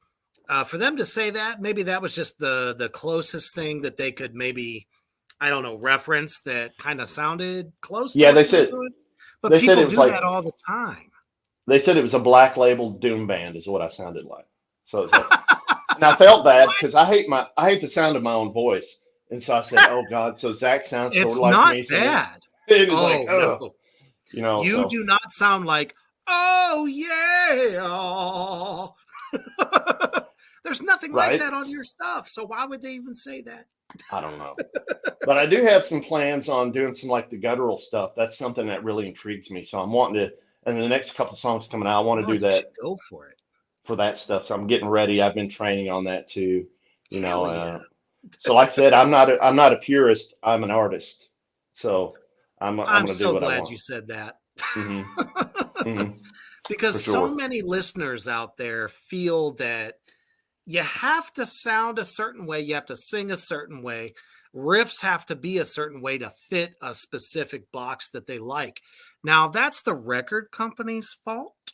for them to say that, maybe that was just the closest thing that they could maybe, I don't know, reference that kind of sounded close. Yeah, they said. But people do that all the time. They said it was a Black Label doom band, is what I sounded like. So it's like, and I felt bad because I hate the sound of my own voice, and so I said, "Oh God!" So Zakk sounds sort of like me. It's not bad. No. You do not sound like, oh yeah. There's nothing like that on your stuff. So why would they even say that? I don't know. But I do have some plans on doing some like the guttural stuff. That's something that really intrigues me. So I'm wanting to, and the next couple songs coming out, I want to do that. Go for it. For that stuff. So I'm getting ready. I've been training on that too. So like I said, I'm not a purist. I'm an artist. So I'm so glad you said that. Mm-hmm. Mm-hmm. Because so many listeners out there feel that you have to sound a certain way. You have to sing a certain way. Riffs have to be a certain way to fit a specific box that they like. Now, that's the record company's fault.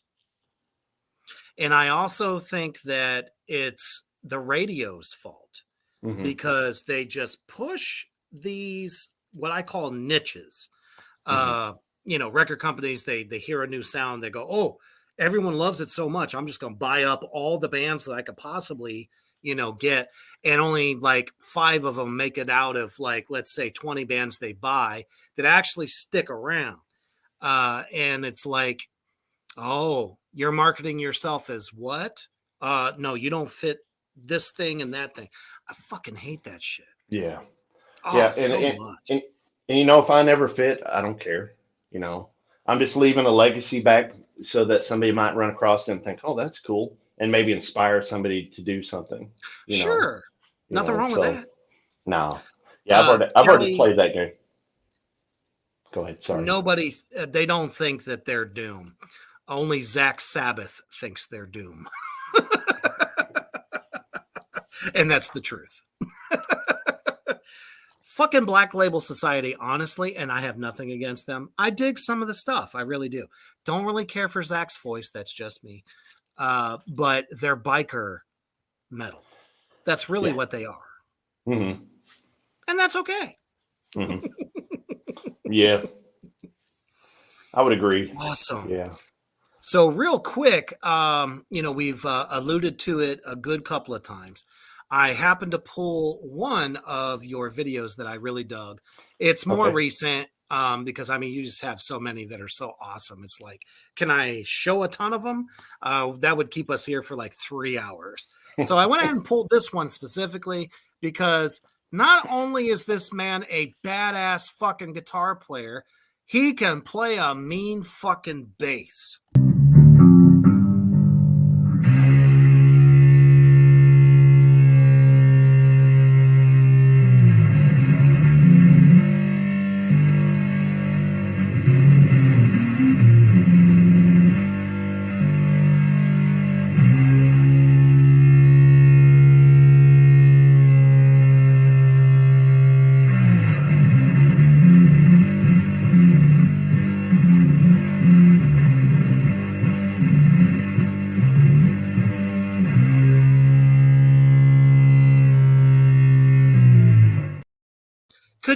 And I also think that it's the radio's fault because they just push these, what I call niches. Record companies, they hear a new sound. They go, oh, everyone loves it so much. I'm just going to buy up all the bands that I could possibly, get. And only like 5 of them make it out of like, let's say 20 bands they buy that actually stick around. And it's like, oh, you're marketing yourself as what? No, you don't fit this thing and that thing. I fucking hate that shit. Yeah. Much. And if I never fit, I don't care. I'm just leaving a legacy back so that somebody might run across it and think, oh, that's cool. And maybe inspire somebody to do something. Sure. Nothing wrong with that. No. Yeah, I've already played that game. Go ahead. Sorry. They don't think that they're doom. Only Zakk Sabbath thinks they're doom. And that's the truth. Fucking Black Label Society, honestly, and I have nothing against them. I dig some of the stuff. I really do. Don't really care for Zack's voice. That's just me. But they're biker metal. That's really what they are. Mm-hmm. And that's okay. Mm-hmm. Yeah. I would agree. Awesome. Yeah. So real quick, we've alluded to it a good couple of times. I happened to pull one of your videos that I really dug. It's more recent because, you just have so many that are so awesome. It's like, can I show a ton of them? That would keep us here for like 3 hours. So I went ahead and pulled this one specifically because not only is this man a badass fucking guitar player, he can play a mean fucking bass.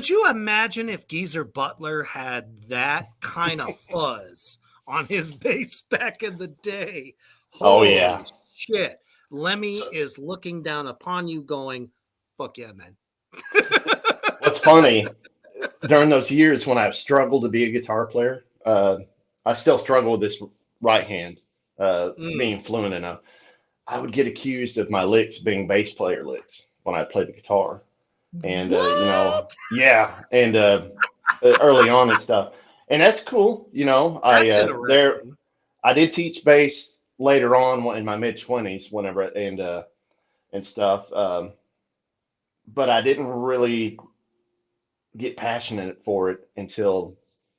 Could you imagine if Geezer Butler had that kind of fuzz on his bass back in the day? Oh Holy yeah. shit. Lemmy So, is looking down upon you going, fuck yeah, man. what's funny, during those years when I've struggled to be a guitar player, I still struggle with this right hand being fluent enough. I would get accused of my licks being bass player licks when I played the guitar. And, What? yeah. And early on and stuff. And that's cool. That's interesting. I did teach bass later on in my mid 20s, whenever, and stuff. But I didn't really get passionate for it until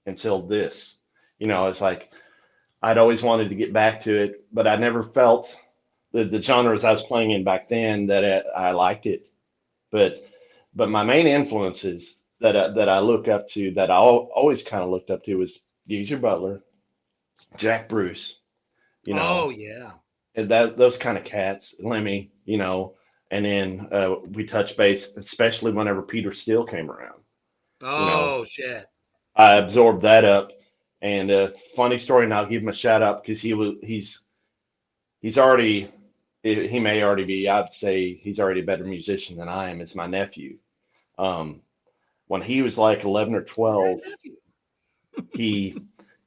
this. It's like I'd always wanted to get back to it, but I never felt the genres I was playing in back then that I liked it. But my main influences that I look up to, that I always kind of looked up to, was Geezer Butler, Jack Bruce, Oh, yeah. and those kind of cats, Lemmy, and then we touched base, especially whenever Peter Steele came around. Oh, shit. I absorbed that up. And funny story, and I'll give him a shout out because he's already, he may already be, I'd say he's already a better musician than I am. It's my nephew. When he was like 11 or 12, he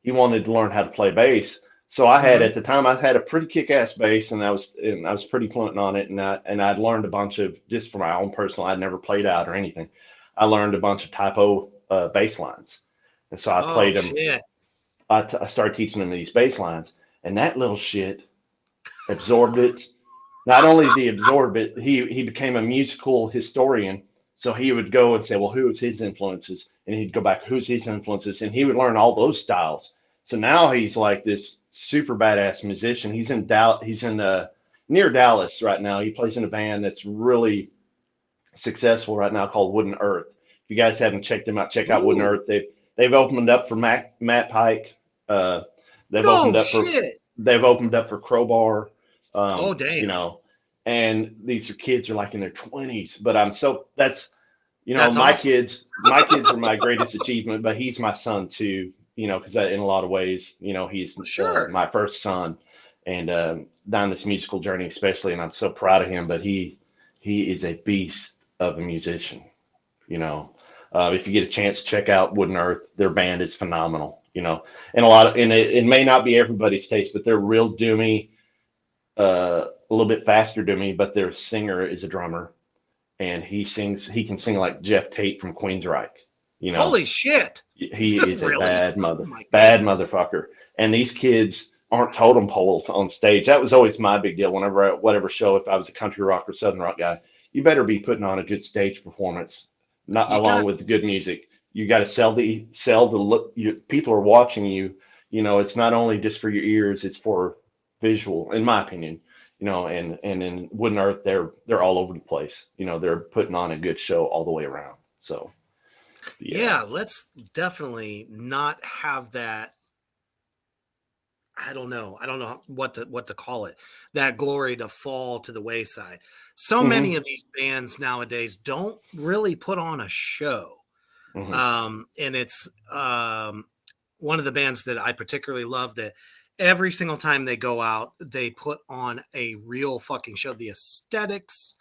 wanted to learn how to play bass. So at the time I had a pretty kick-ass bass, and I was pretty fluent on it, and I'd learned a bunch of, just for my own personal, I'd never played out or anything. I learned a bunch of typo bass lines, and so I played them. Shit. I started teaching him these bass lines, and that little shit absorbed it. Not only did he absorb it, he became a musical historian. So he would go and say, well, who was his influences? And he'd go back, who's his influences? And he would learn all those styles. So now he's like this super badass musician. He's in near Dallas right now. He plays in a band that's really successful right now called Wooden Earth. If you guys haven't checked them out, check out Wooden Earth. They've opened up for Matt Pike. They've opened up for Crowbar. Oh, damn. And these kids are like in their 20s. But that's That's my awesome. kids are my greatest achievement, but he's my son too, because in a lot of ways, he's Sure. my first son, and down this musical journey especially, and I'm so proud of him. But he is a beast of a musician. If you get a chance to check out Wooden Earth, their band is phenomenal. And it may not be everybody's taste, but they're real doomy, a little bit faster doomy. But their singer is a drummer, and he can sing like Jeff Tate from Queensryche. Holy shit. He is a Really? bad Goodness. motherfucker. And these kids aren't totem poles on stage. That was always my big deal. Whatever show, if I was a country rock or southern rock guy, you better be putting on a good stage performance, along with the good music. You got to sell the look. People are watching you. It's not only just for your ears; it's for visual, in my opinion. And in Wooden Earth, they're all over the place. They're putting on a good show all the way around. So, yeah, let's definitely not have that. I don't know what to call it. That glory to fall to the wayside. So many of these bands nowadays don't really put on a show. And it's one of the bands that I particularly love, that every single time they go out, they put on a real fucking show. The aesthetics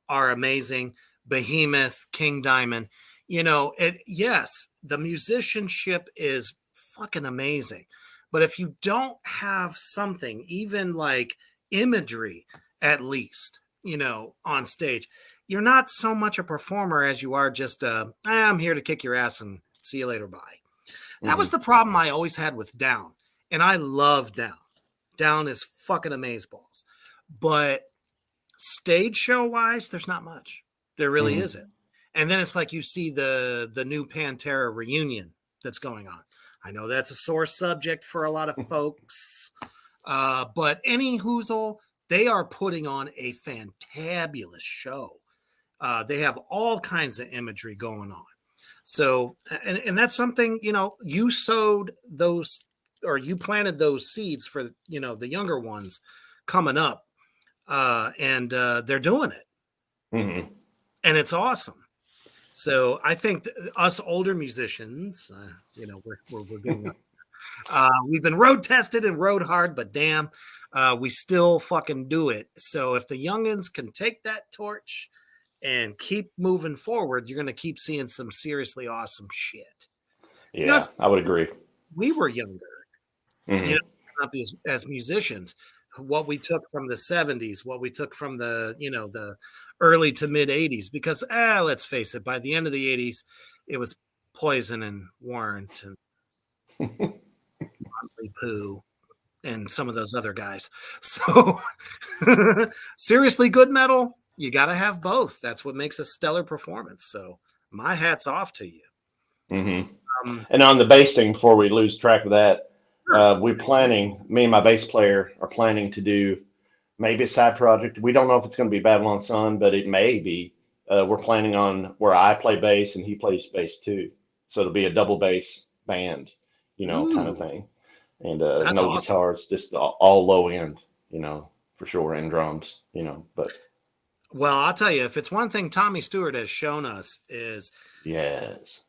are amazing. Behemoth, King Diamond, yes, the musicianship is fucking amazing. But if you don't have something, even like imagery, at least, on stage, you're not so much a performer as you are just I'm here to kick your ass and see you later, bye. That was the problem I always had with Down. And I love Down. Down is fucking amazeballs. But stage show wise, there's not much. There really isn't. And then it's like you see the new Pantera reunion that's going on. I know that's a sore subject for a lot of folks. But any hoozle, they are putting on a fantabulous show. They have all kinds of imagery going on. So, and that's something, you sowed those, or you planted those seeds for, the younger ones coming up. And they're doing it. And it's awesome. So I think us older musicians, we're getting up. We've been road tested and rode hard, but damn, we still fucking do it. So if the youngins can take that torch and keep moving forward, you're going to keep seeing some seriously awesome shit. Yeah, I would agree. We were younger, Mm-hmm. As musicians, what we took from the 70s, what we took from the early to mid 80s, because let's face it, by the end of the 80s, it was Poison and Warrant and Motley Pooh and some of those other guys. So seriously good metal, you got to have both. That's what makes a stellar performance. So my hat's off to you. Mm-hmm. And on the bass thing, before we lose track of that, me and my bass player are planning to do maybe a side project. We don't know if it's going to be Babylon Sun, but it may be. We're planning on where I play bass and he plays bass too. So it'll be a double bass band, kind of thing. And no awesome. Guitars, just all low end, for sure, and drums, but. Well, I'll tell you, if it's one thing Tommy Stewart has shown us is yes.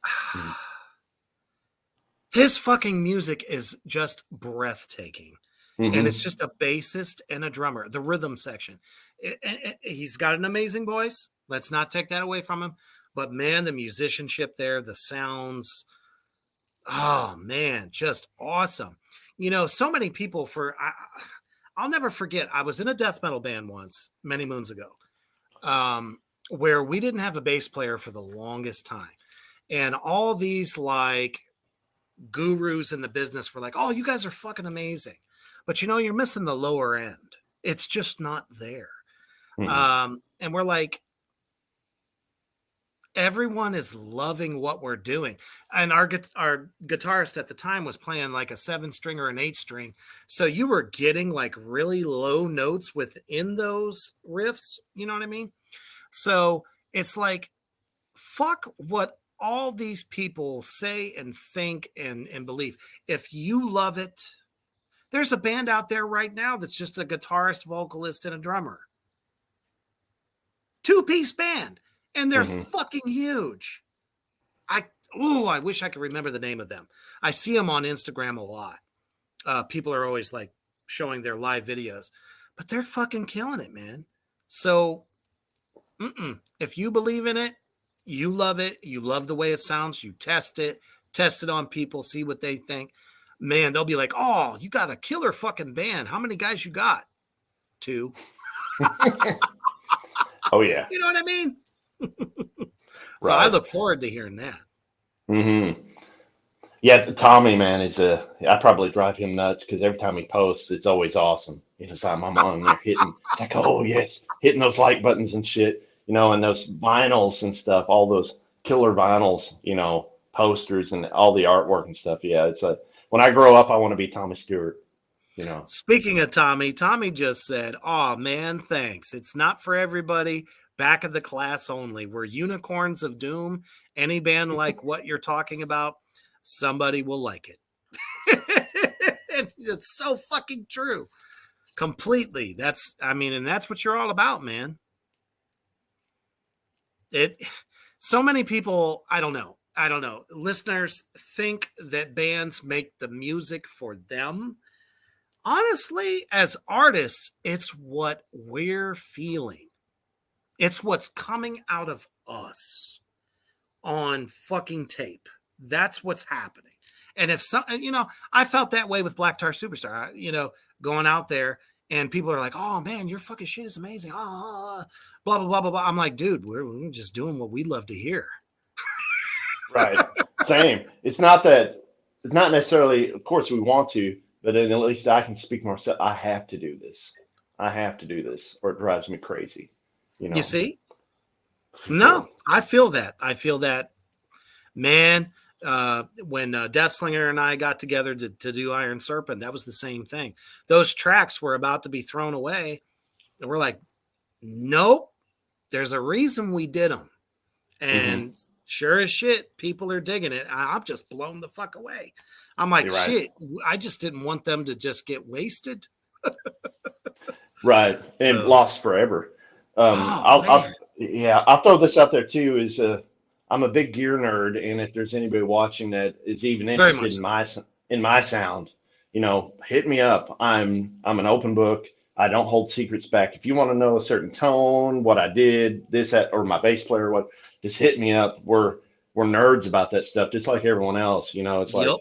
His fucking music is just breathtaking. Mm-hmm. And it's just a bassist and a drummer, the rhythm section. He's got an amazing voice. Let's not take that away from him. But man, the musicianship there, the sounds, oh man, just awesome. So many people I'll never forget. I was in a death metal band once, many moons ago, where we didn't have a bass player for the longest time. And all these like gurus in the business were like, oh, you guys are fucking amazing. But you're missing the lower end. It's just not there. Mm-hmm. And we're like, everyone is loving what we're doing. And our guitarist at the time was playing like a 7-string or an 8-string. So you were getting like really low notes within those riffs. You know what I mean? So it's like, fuck what all these people say and think and believe. If you love it, there's a band out there right now that's just a guitarist, vocalist, and a drummer. 2-piece band. And they're fucking huge. I wish I could remember the name of them. I see them on Instagram a lot. People are always like showing their live videos. But they're fucking killing it, man. So if you believe in it, you love it, you love the way it sounds, you test it on people, see what they think. Man, they'll be like, oh, you got a killer fucking band. How many guys you got? 2. Oh, yeah. You know what I mean? So right. I look forward to hearing that. Mm-hmm. Yeah, Tommy, man, I probably drive him nuts because every time he posts, it's always awesome. It's like I'm on there hitting. It's like, oh, yes, hitting those like buttons and shit, and those vinyls and stuff, all those killer vinyls, posters and all the artwork and stuff. Yeah, it's when I grow up, I want to be Tommy Stewart. Speaking of Tommy just said, oh, man, thanks. It's not for everybody. Back of the class only. We're Unicorns of Doom. Any band like what you're talking about, somebody will like it. And it's so fucking true. Completely. And that's what you're all about, man. So many people, I don't know. Listeners think that bands make the music for them. Honestly, as artists, it's what we're feeling. It's what's coming out of us on fucking tape. That's what's happening. And if I felt that way with Black Tar Superstar, going out there and people are like, oh man, your fucking shit is amazing. Blah, blah, blah, blah, blah. I'm like, dude, we're just doing what we love to hear. Right. Same. It's not necessarily, of course we want to, but then at least I can speak more. I have to do this. Or it drives me crazy. You see? No, I feel that. Man, when Deathslinger and I got together to do Iron Serpent, that was the same thing. Those tracks were about to be thrown away. And we're like, nope, there's a reason we did them. And sure as shit, people are digging it. I'm just blown the fuck away. I'm like, shit, I just didn't want them to just get wasted. Right. And lost forever. I'll throw this out there too. I'm a big gear nerd, and if there's anybody watching that is even Very interested much in my sound, hit me up. I'm an open book. I don't hold secrets back. If you want to know a certain tone, what I did, this, that, or my bass player, what, just hit me up. We're nerds about that stuff, just like everyone else. It's like Yep.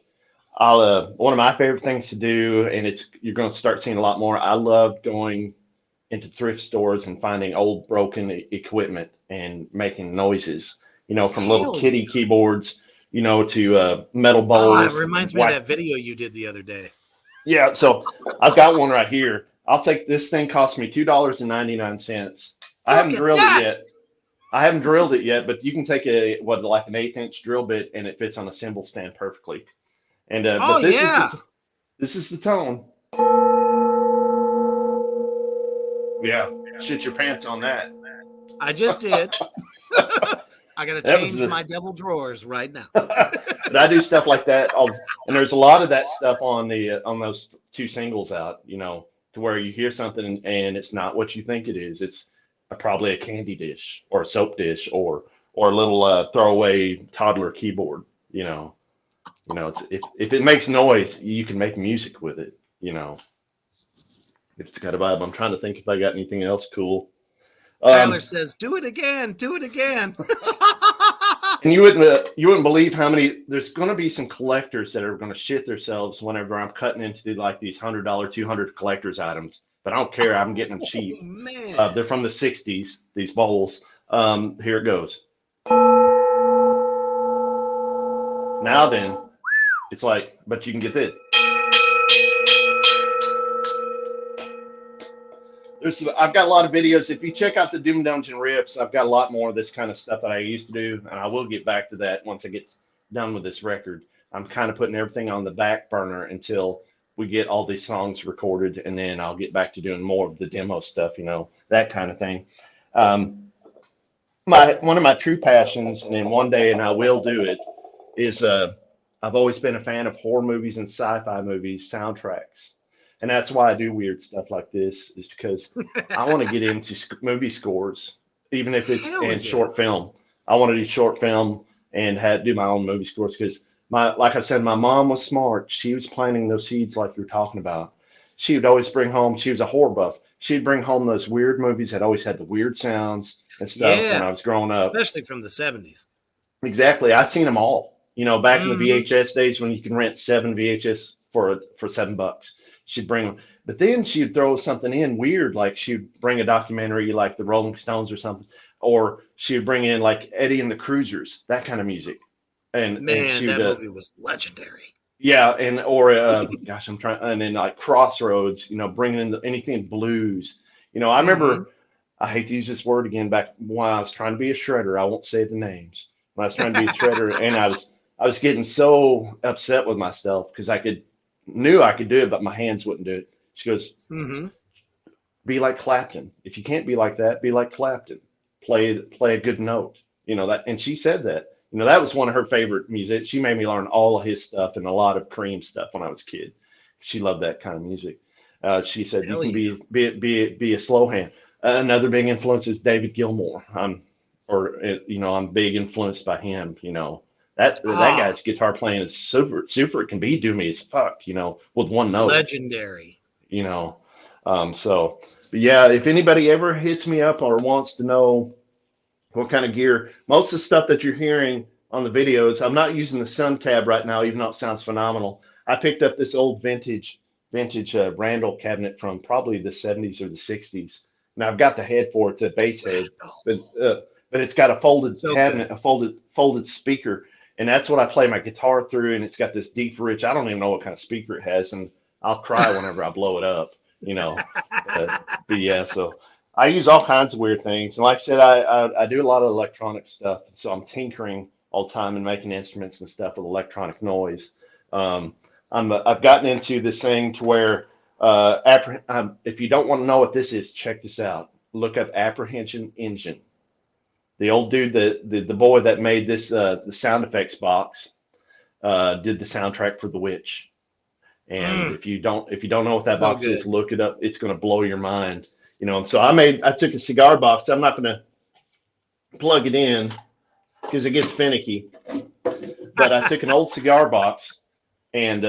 one of my favorite things to do, and you're going to start seeing a lot more. I love going into thrift stores and finding old broken equipment and making noises. From little Hell kitty yeah. keyboards, to metal Oh, bowls. it reminds me of that video you did the other day. Yeah, so I've got one right here. I'll take this thing. Cost me $2.99. I haven't drilled it yet. I haven't drilled it yet, but you can take like an 1/8-inch drill bit, and it fits on a cymbal stand perfectly. And but this is the tone. Yeah, shit your pants on that. I just did. I gotta change my devil drawers right now. But I do stuff like that, and there's a lot of that stuff on those 2 singles out. To where you hear something and it's not what you think it is. It's probably a candy dish or a soap dish or a little throwaway toddler keyboard. If it makes noise, you can make music with it. If it's got a vibe. I'm trying to think if I got anything else cool. Tyler says, "Do it again, do it again." And you wouldn't believe how many. There's going to be some collectors that are going to shit themselves whenever I'm cutting into like these $100, $200 collectors items. But I don't care. I'm getting them cheap. Man. They're from the '60s. These bowls. Here it goes. Now then, it's like, but you can get this. I've got a lot of videos. If you check out the Doom Dungeon riffs, I've got a lot more of this kind of stuff that I used to do, and I will get back to that once I get done with this record. I'm kind of putting everything on the back burner until we get all these songs recorded, and then I'll get back to doing more of the demo stuff, that kind of thing. One of my true passions, and then one day, and I will do it, is I've always been a fan of horror movies and sci-fi movies soundtracks. And that's why I do weird stuff like this, is because I want to get into movie scores, even if it's in short film. I want to do short film and do my own movie scores because, like I said, my mom was smart. She was planting those seeds like you're talking about. She would always bring home, she was a horror buff. She'd bring home those weird movies that always had the weird sounds and stuff when I was growing up. Especially from the 70s. Exactly. I've seen them all. Back in the VHS days when you can rent 7 VHS for $7. She'd bring them, but then she'd throw something in weird, like she'd bring a documentary like the Rolling Stones or something, or she'd bring in like Eddie and the Cruisers, that kind of music. And man, that movie was legendary. Yeah, and and then like Crossroads, bringing in anything blues. I remember, I hate to use this word again, back when I was trying to be a shredder. I won't say the names. When I was trying to be a shredder, and I was getting so upset with myself because knew I could do it, but my hands wouldn't do it. She goes, be like Clapton. If you can't be like that, be like Clapton. Play a good note. That, and she said that. That was one of her favorite music. She made me learn all of his stuff and a lot of Cream stuff when I was a kid. She loved that kind of music. She said, you can be a slow hand. Another big influence is David Gilmour. I'm big influenced by him. That guy's guitar playing is super. It can be doomy as fuck, with one note. Legendary. So, but yeah, if anybody ever hits me up or wants to know what kind of gear, most of the stuff that you're hearing on the videos, I'm not using the Sun Cab right now, even though it sounds phenomenal. I picked up this old vintage Randall cabinet from probably the 70s or the 60s. Now I've got the head for it, it's a bass head, but it's got a folded cabinet, a folded speaker. And that's what I play my guitar through. And it's got this deep, rich, I don't even know what kind of speaker it has. And I'll cry whenever I blow it up, But yeah, so I use all kinds of weird things. And like I said, I do a lot of electronic stuff. So I'm tinkering all the time and making instruments and stuff with electronic noise. I've gotten into this thing to where if you don't want to know what this is, check this out. Look up Apprehension Engine. The old dude, the boy that made this the sound effects box, did the soundtrack for The Witch. And if you don't know what that box is, look it up. It's going to blow your mind. And so I took a cigar box. I'm not going to plug it in, because it gets finicky. But I took an old cigar box and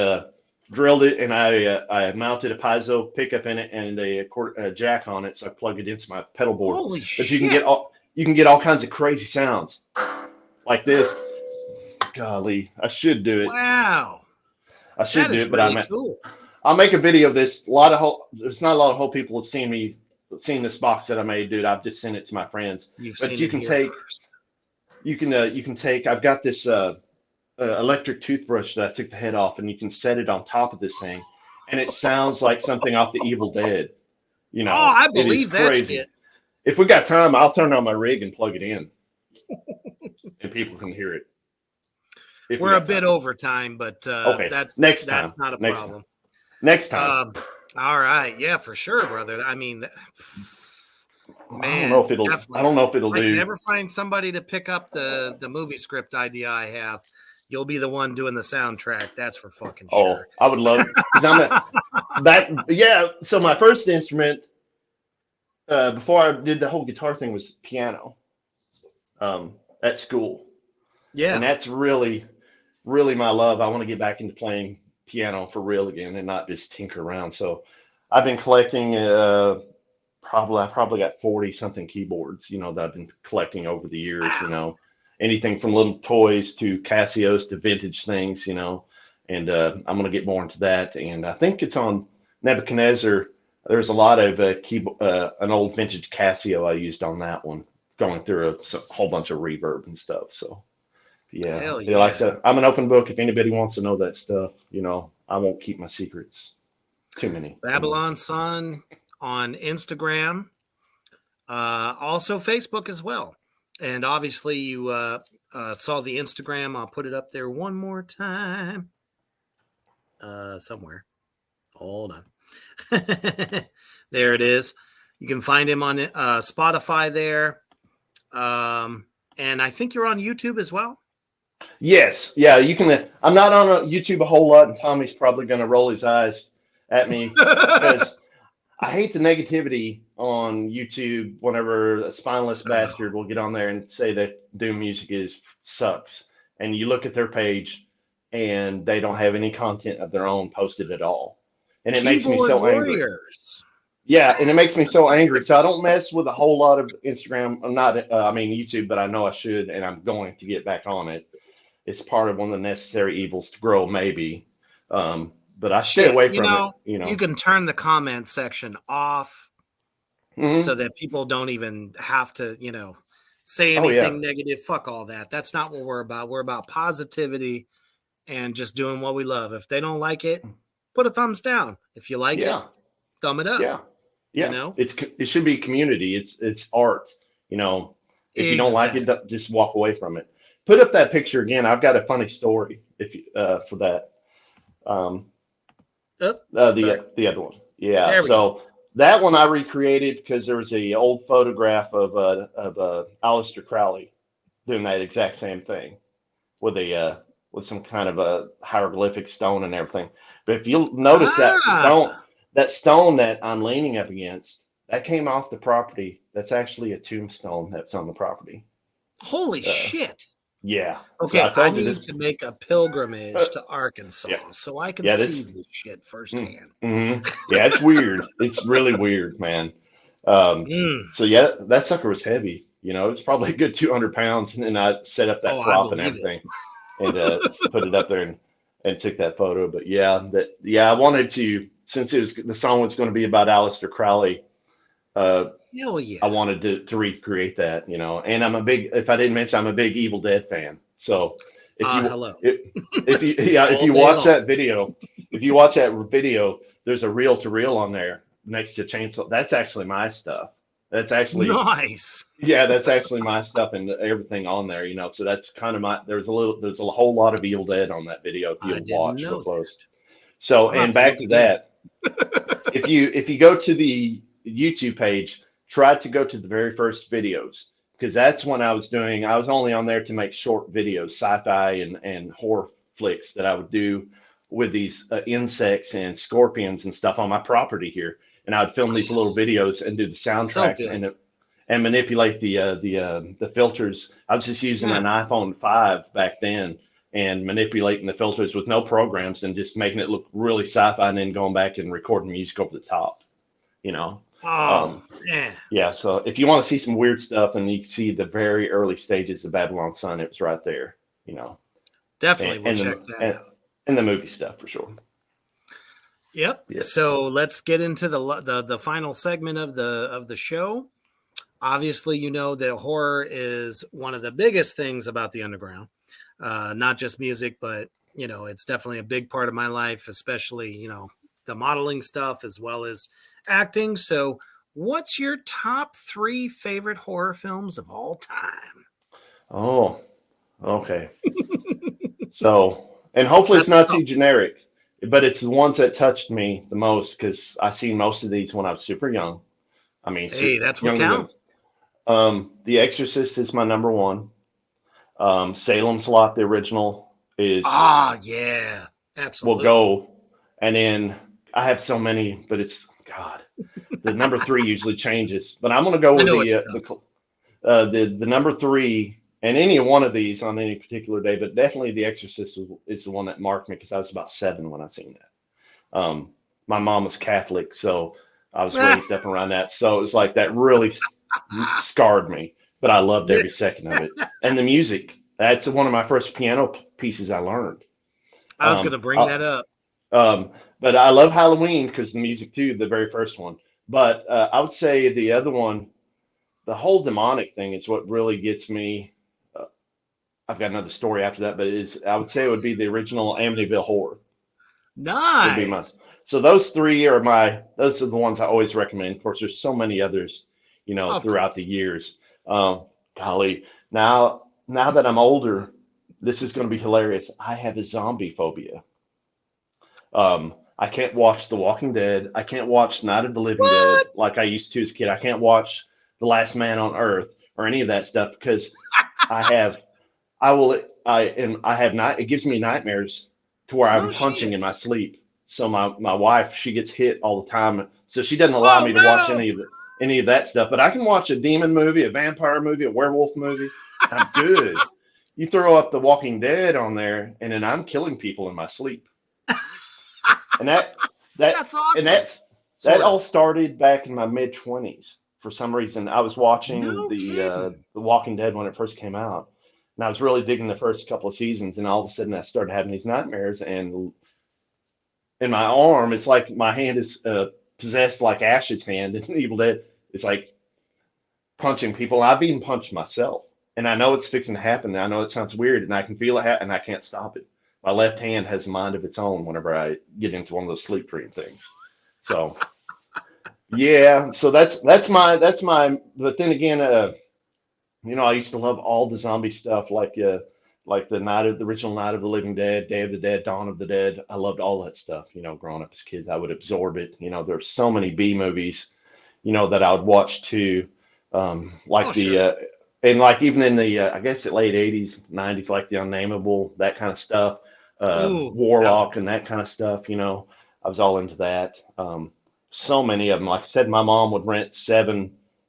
drilled it, and I mounted a piezo pickup in it and a jack on it, so I plugged it into my pedal board. Holy but shit! You can get all kinds of crazy sounds like this. Golly, I should do it. Wow, I should do it, but really cool. I'll make a video of this. There's not a lot of whole people have seen this box that I made, dude. I've just sent it to my friends. You can take. I've got this electric toothbrush that I took the head off, and you can set it on top of this thing, and it sounds like something off the Evil Dead. You know, I believe that shit. If we got time, I'll turn on my rig and plug it in, and people can hear it. We're a bit over time, but okay. That's not a problem. Next time. All right, yeah, for sure, brother. I mean, man, I don't know if it'll do. If you ever find somebody to pick up the movie script idea I have, you'll be the one doing the soundtrack. That's for fucking sure. I would love it. So my first instrument, before I did the whole guitar thing, was piano. At school. Yeah. And that's really, really my love. I want to get back into playing piano for real again and not just tinker around. So I've been collecting I probably got 40 something keyboards, that I've been collecting over the years. Wow. Anything from little toys to Casios to vintage things, and I'm going to get more into that. And I think it's on Nebuchadnezzar. There's a lot of an old vintage Casio I used on that one, going through a whole bunch of reverb and stuff. So yeah. Like I said, I'm an open book. If anybody wants to know that stuff, I won't keep my secrets. Too many. Babylon Sun on Instagram, also Facebook as well. And obviously you saw the Instagram. I'll put it up there one more time. Somewhere. Hold on. There it is. You can find him on Spotify there. And I think you're on YouTube as well. Yes. Yeah, you can. I'm not on YouTube a whole lot, and Tommy's probably going to roll his eyes at me because I hate the negativity on YouTube whenever a spineless bastard will get on there and say that Doom music sucks. And you look at their page and they don't have any content of their own posted at all. And it makes me so angry. Yeah, and it makes me so angry. So I don't mess with a whole lot of Instagram. YouTube, but I know I should, and I'm going to get back on it. It's part of one of the necessary evils to grow, maybe. But I stay away from it. You can turn the comment section off so that people don't even have to, say anything negative. Fuck all that. That's not what we're about. We're about positivity and just doing what we love. If they don't like it, put a thumbs down. If you like it, thumb it up. Yeah. It should be community. It's art. If you don't like it, just walk away from it. Put up that picture again. I've got a funny story for that. The other one. Yeah. So that one I recreated because there was a old photograph of Aleister Crowley doing that exact same thing with some kind of a hieroglyphic stone and everything. But if you'll notice that stone that I'm leaning up against, that came off the property. That's actually a tombstone that's on the property. Holy shit. Yeah. Okay, so I need to make a pilgrimage to Arkansas so I can see this shit firsthand. Mm-hmm. Yeah, it's weird. It's really weird, man. So yeah, that sucker was heavy. It's probably a good 200 pounds. And I set up that prop and everything and put it up there and took that photo. But I wanted to, since the song was going to be about Aleister Crowley, hell yeah. I wanted to recreate that, and I'm a big Evil Dead fan. So if you watch that video, there's a reel to reel on there next to Chainsaw. That's actually my stuff. That's actually nice. Yeah, that's actually my stuff and everything on there, So that's kind of there's a whole lot of Evil Dead on that video if you watch real close. So, and back to that, if you go to the YouTube page, try to go to the very first videos, because that's when I was only on there to make short videos, sci-fi and horror flicks that I would do with these insects and scorpions and stuff on my property here. And I would film these little videos and do the soundtracks and manipulate the filters. I was just using an iPhone 5 back then and manipulating the filters with no programs and just making it look really sci-fi and then going back and recording music over the top, you know. Oh, man. Yeah, so if you want to see some weird stuff and you can see the very early stages of Babylon Sun, it was right there, you know. Definitely, we'll check that out. And the movie stuff for sure. Yep. Yeah. So let's get into the final segment of the show. Obviously, you know that horror is one of the biggest things about the underground. Not just music, but you know, it's definitely a big part of my life, especially, you know, the modeling stuff as well as acting. So what's your top 3 favorite horror films of all time? Oh, okay. So, and hopefully it's not too generic, but it's the ones that touched me the most because I seen most of these when I was super young. I mean, hey, that's what counts. The Exorcist is my number 1. Salem's Lot, the original, is yeah, absolutely. Will go, and then I have so many, but it's God. The number 3 usually changes, but I'm going to go with the number 3, and any one of these on any particular day, but definitely The Exorcist is the one that marked me because I was about 7 when I seen that. My mom was Catholic, so I was raised up around that, so it was like that really scarred me. But I loved every second of it, and the music. That's one of my first piano pieces I learned. I was going to bring that up. But I love Halloween because the music too, the very first one. But I would say the other one, the whole demonic thing is what really gets me. I've got another story after that, but I would say it would be the original Amityville Horror. Nice. So those 3 are those are the ones I always recommend. Of course, there's so many others, you know, throughout the years. Golly, now that I'm older, this is going to be hilarious. I have a zombie phobia. I can't watch The Walking Dead. I can't watch Night of the Living Dead like I used to as a kid. I can't watch The Last Man on Earth or any of that stuff because it gives me nightmares to where I'm punching in my sleep. So my wife, she gets hit all the time. So she doesn't allow me to watch any of that stuff. But I can watch a demon movie, a vampire movie, a werewolf movie. I'm good. You throw up The Walking Dead on there, and then I'm killing people in my sleep. And that's awesome. And that all started back in my mid-20s. For some reason, I was watching the Walking Dead when it first came out, and I was really digging the first couple of seasons. And all of a sudden, I started having these nightmares, and in my arm, it's like my hand is possessed like Ash's hand in Evil Dead. It's like punching people. I've even punched myself, and I know it's fixing to happen. I know it sounds weird, and I can feel it happen, and I can't stop it. My left hand has a mind of its own whenever I get into one of those sleep dream things. So, yeah. So that's my. But then again, you know, I used to love all the zombie stuff, like the original Night of the Living Dead, Day of the Dead, Dawn of the Dead. I loved all that stuff. You know, growing up as kids, I would absorb it. You know, there's so many B movies, you know, that I would watch too, and like even in the I guess the late '80s, '90s, like The Unnameable, that kind of stuff. Warlock and that kind of stuff, you know, I was all into that. So many of them. Like I said, my mom would rent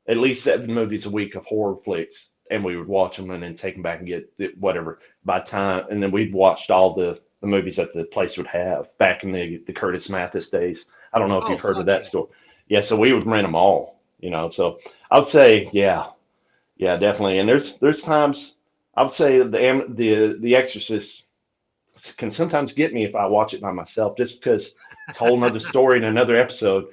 at least 7 movies a week of horror flicks, and we would watch them and then take them back and get whatever by time. And then we'd watched all the movies that the place would have back in the Curtis Mathis days. I don't know if you've heard of that story. Yeah, so we would rent them all, you know. So I would say, yeah, definitely. And there's times I would say the Exorcist can sometimes get me if I watch it by myself, just because it's a whole nother story in another episode.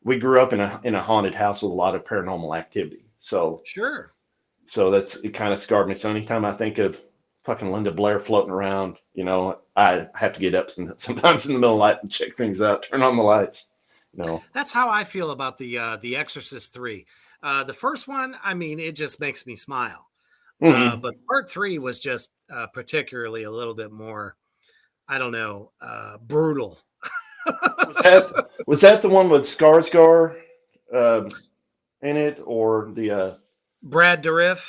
We grew up in a haunted house with a lot of paranormal activity. So it kind of scarred me. So anytime I think of fucking Linda Blair floating around, you know, I have to get up sometimes in the middle of the night and check things out, turn on the lights. You know. That's how I feel about the Exorcist 3. The first one, I mean, it just makes me smile. Mm-hmm. But part 3 was just particularly a little bit more, I don't know, brutal. was that the one with Skarsgård in it, or the Brad Dourif?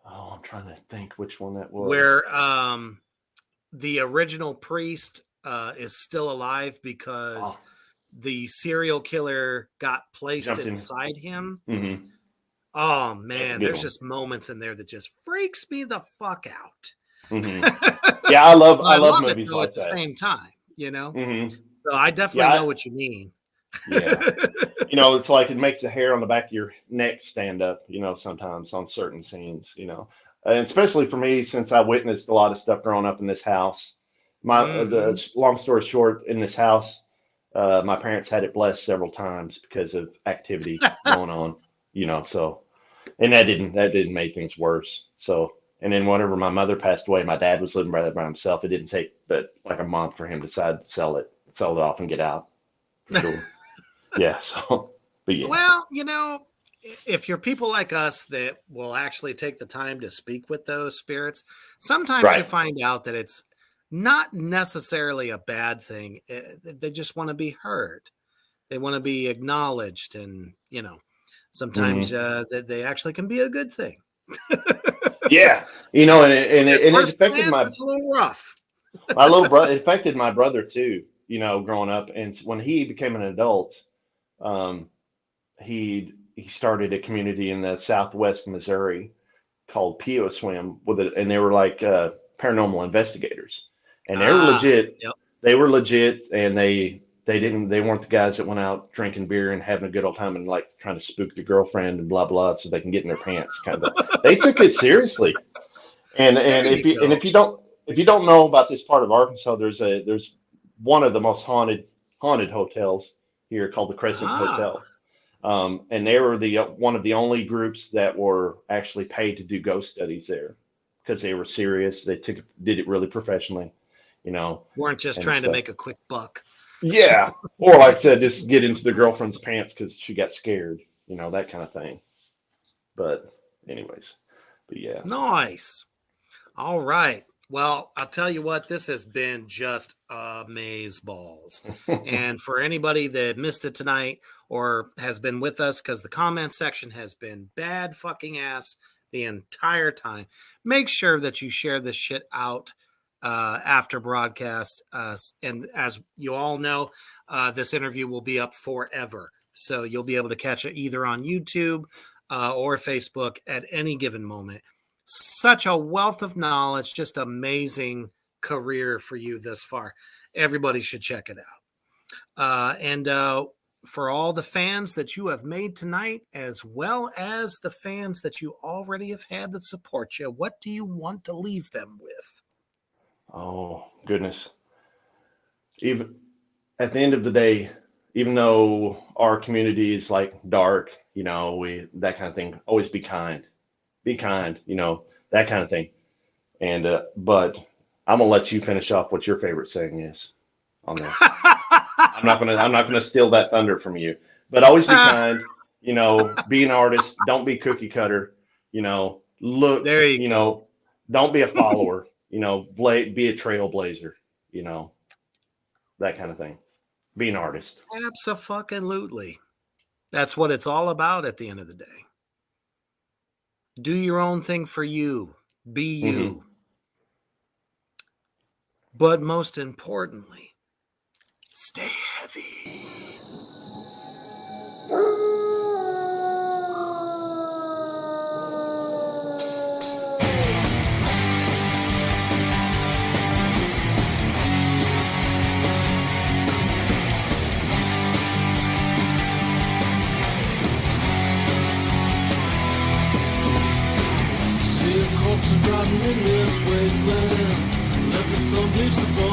Oh, I'm trying to think which one that was. Where the original priest is still alive because the serial killer got placed inside him. Mm-hmm. Oh man, there's just moments in there that just freaks me the fuck out. Mm-hmm. Yeah, I love movies like at the same time, you know. Mm-hmm. So I definitely know what you mean. Yeah, you know, it's like it makes the hair on the back of your neck stand up. You know, sometimes on certain scenes. You know, and especially for me, since I witnessed a lot of stuff growing up in this house. The long story short, in this house, my parents had it blessed several times because of activity going on. You know, so. And that didn't make things worse. So, and then whenever my mother passed away, my dad was living by himself. It didn't take but like a month for him to decide to sell it off and get out. For sure. Yeah. So, but yeah. Well, you know, if you're people like us that will actually take the time to speak with those spirits, sometimes you find out that it's not necessarily a bad thing. They just want to be heard. They want to be acknowledged, and you know. Sometimes they actually can be a good thing. Yeah, you know, and it affected it's a little rough. My little brother. It affected my brother too. You know, growing up, and when he became an adult, he started a community in the Southwest Missouri called Pio Swim and they were like paranormal investigators, and they were legit. Yep. They were legit, and they weren't the guys that went out drinking beer and having a good old time and like trying to spook the girlfriend and blah blah so they can get in their pants kind of. They took it seriously. And if you don't know about this part of Arkansas, there's one of the most haunted hotels here called the Crescent Hotel. And they were one of the only groups that were actually paid to do ghost studies there because they were serious. They did it really professionally, you know. Weren't just trying to make a quick buck. Yeah. Or like I said, just get into the girlfriend's pants because she got scared, you know, that kind of thing. But anyways, but yeah. Nice. All right. Well, I'll tell you what, this has been just amazeballs. And for anybody that missed it tonight or has been with us, because the comment section has been bad fucking ass the entire time, make sure that you share this shit out after broadcast. And as you all know, this interview will be up forever. So you'll be able to catch it either on YouTube or Facebook at any given moment. Such a wealth of knowledge, just amazing career for you thus far. Everybody should check it out. And for all the fans that you have made tonight, as well as the fans that you already have had that support you, what do you want to leave them with? Oh, goodness. Even at the end of the day, even though our community is like dark, you know, that kind of thing, always be kind, you know, that kind of thing. And, but I'm going to let you finish off what your favorite saying is on this. I'm not going to steal that thunder from you, but always be kind, you know, be an artist. Don't be cookie cutter, you know, you know, don't be a follower. You know, be a trailblazer, you know, that kind of thing. Be an artist. Abso-fucking-lutely. That's what it's all about at the end of the day. Do your own thing for you. Be you. But most importantly, stay heavy. Riding in this wasteland, left us some bleach to burn.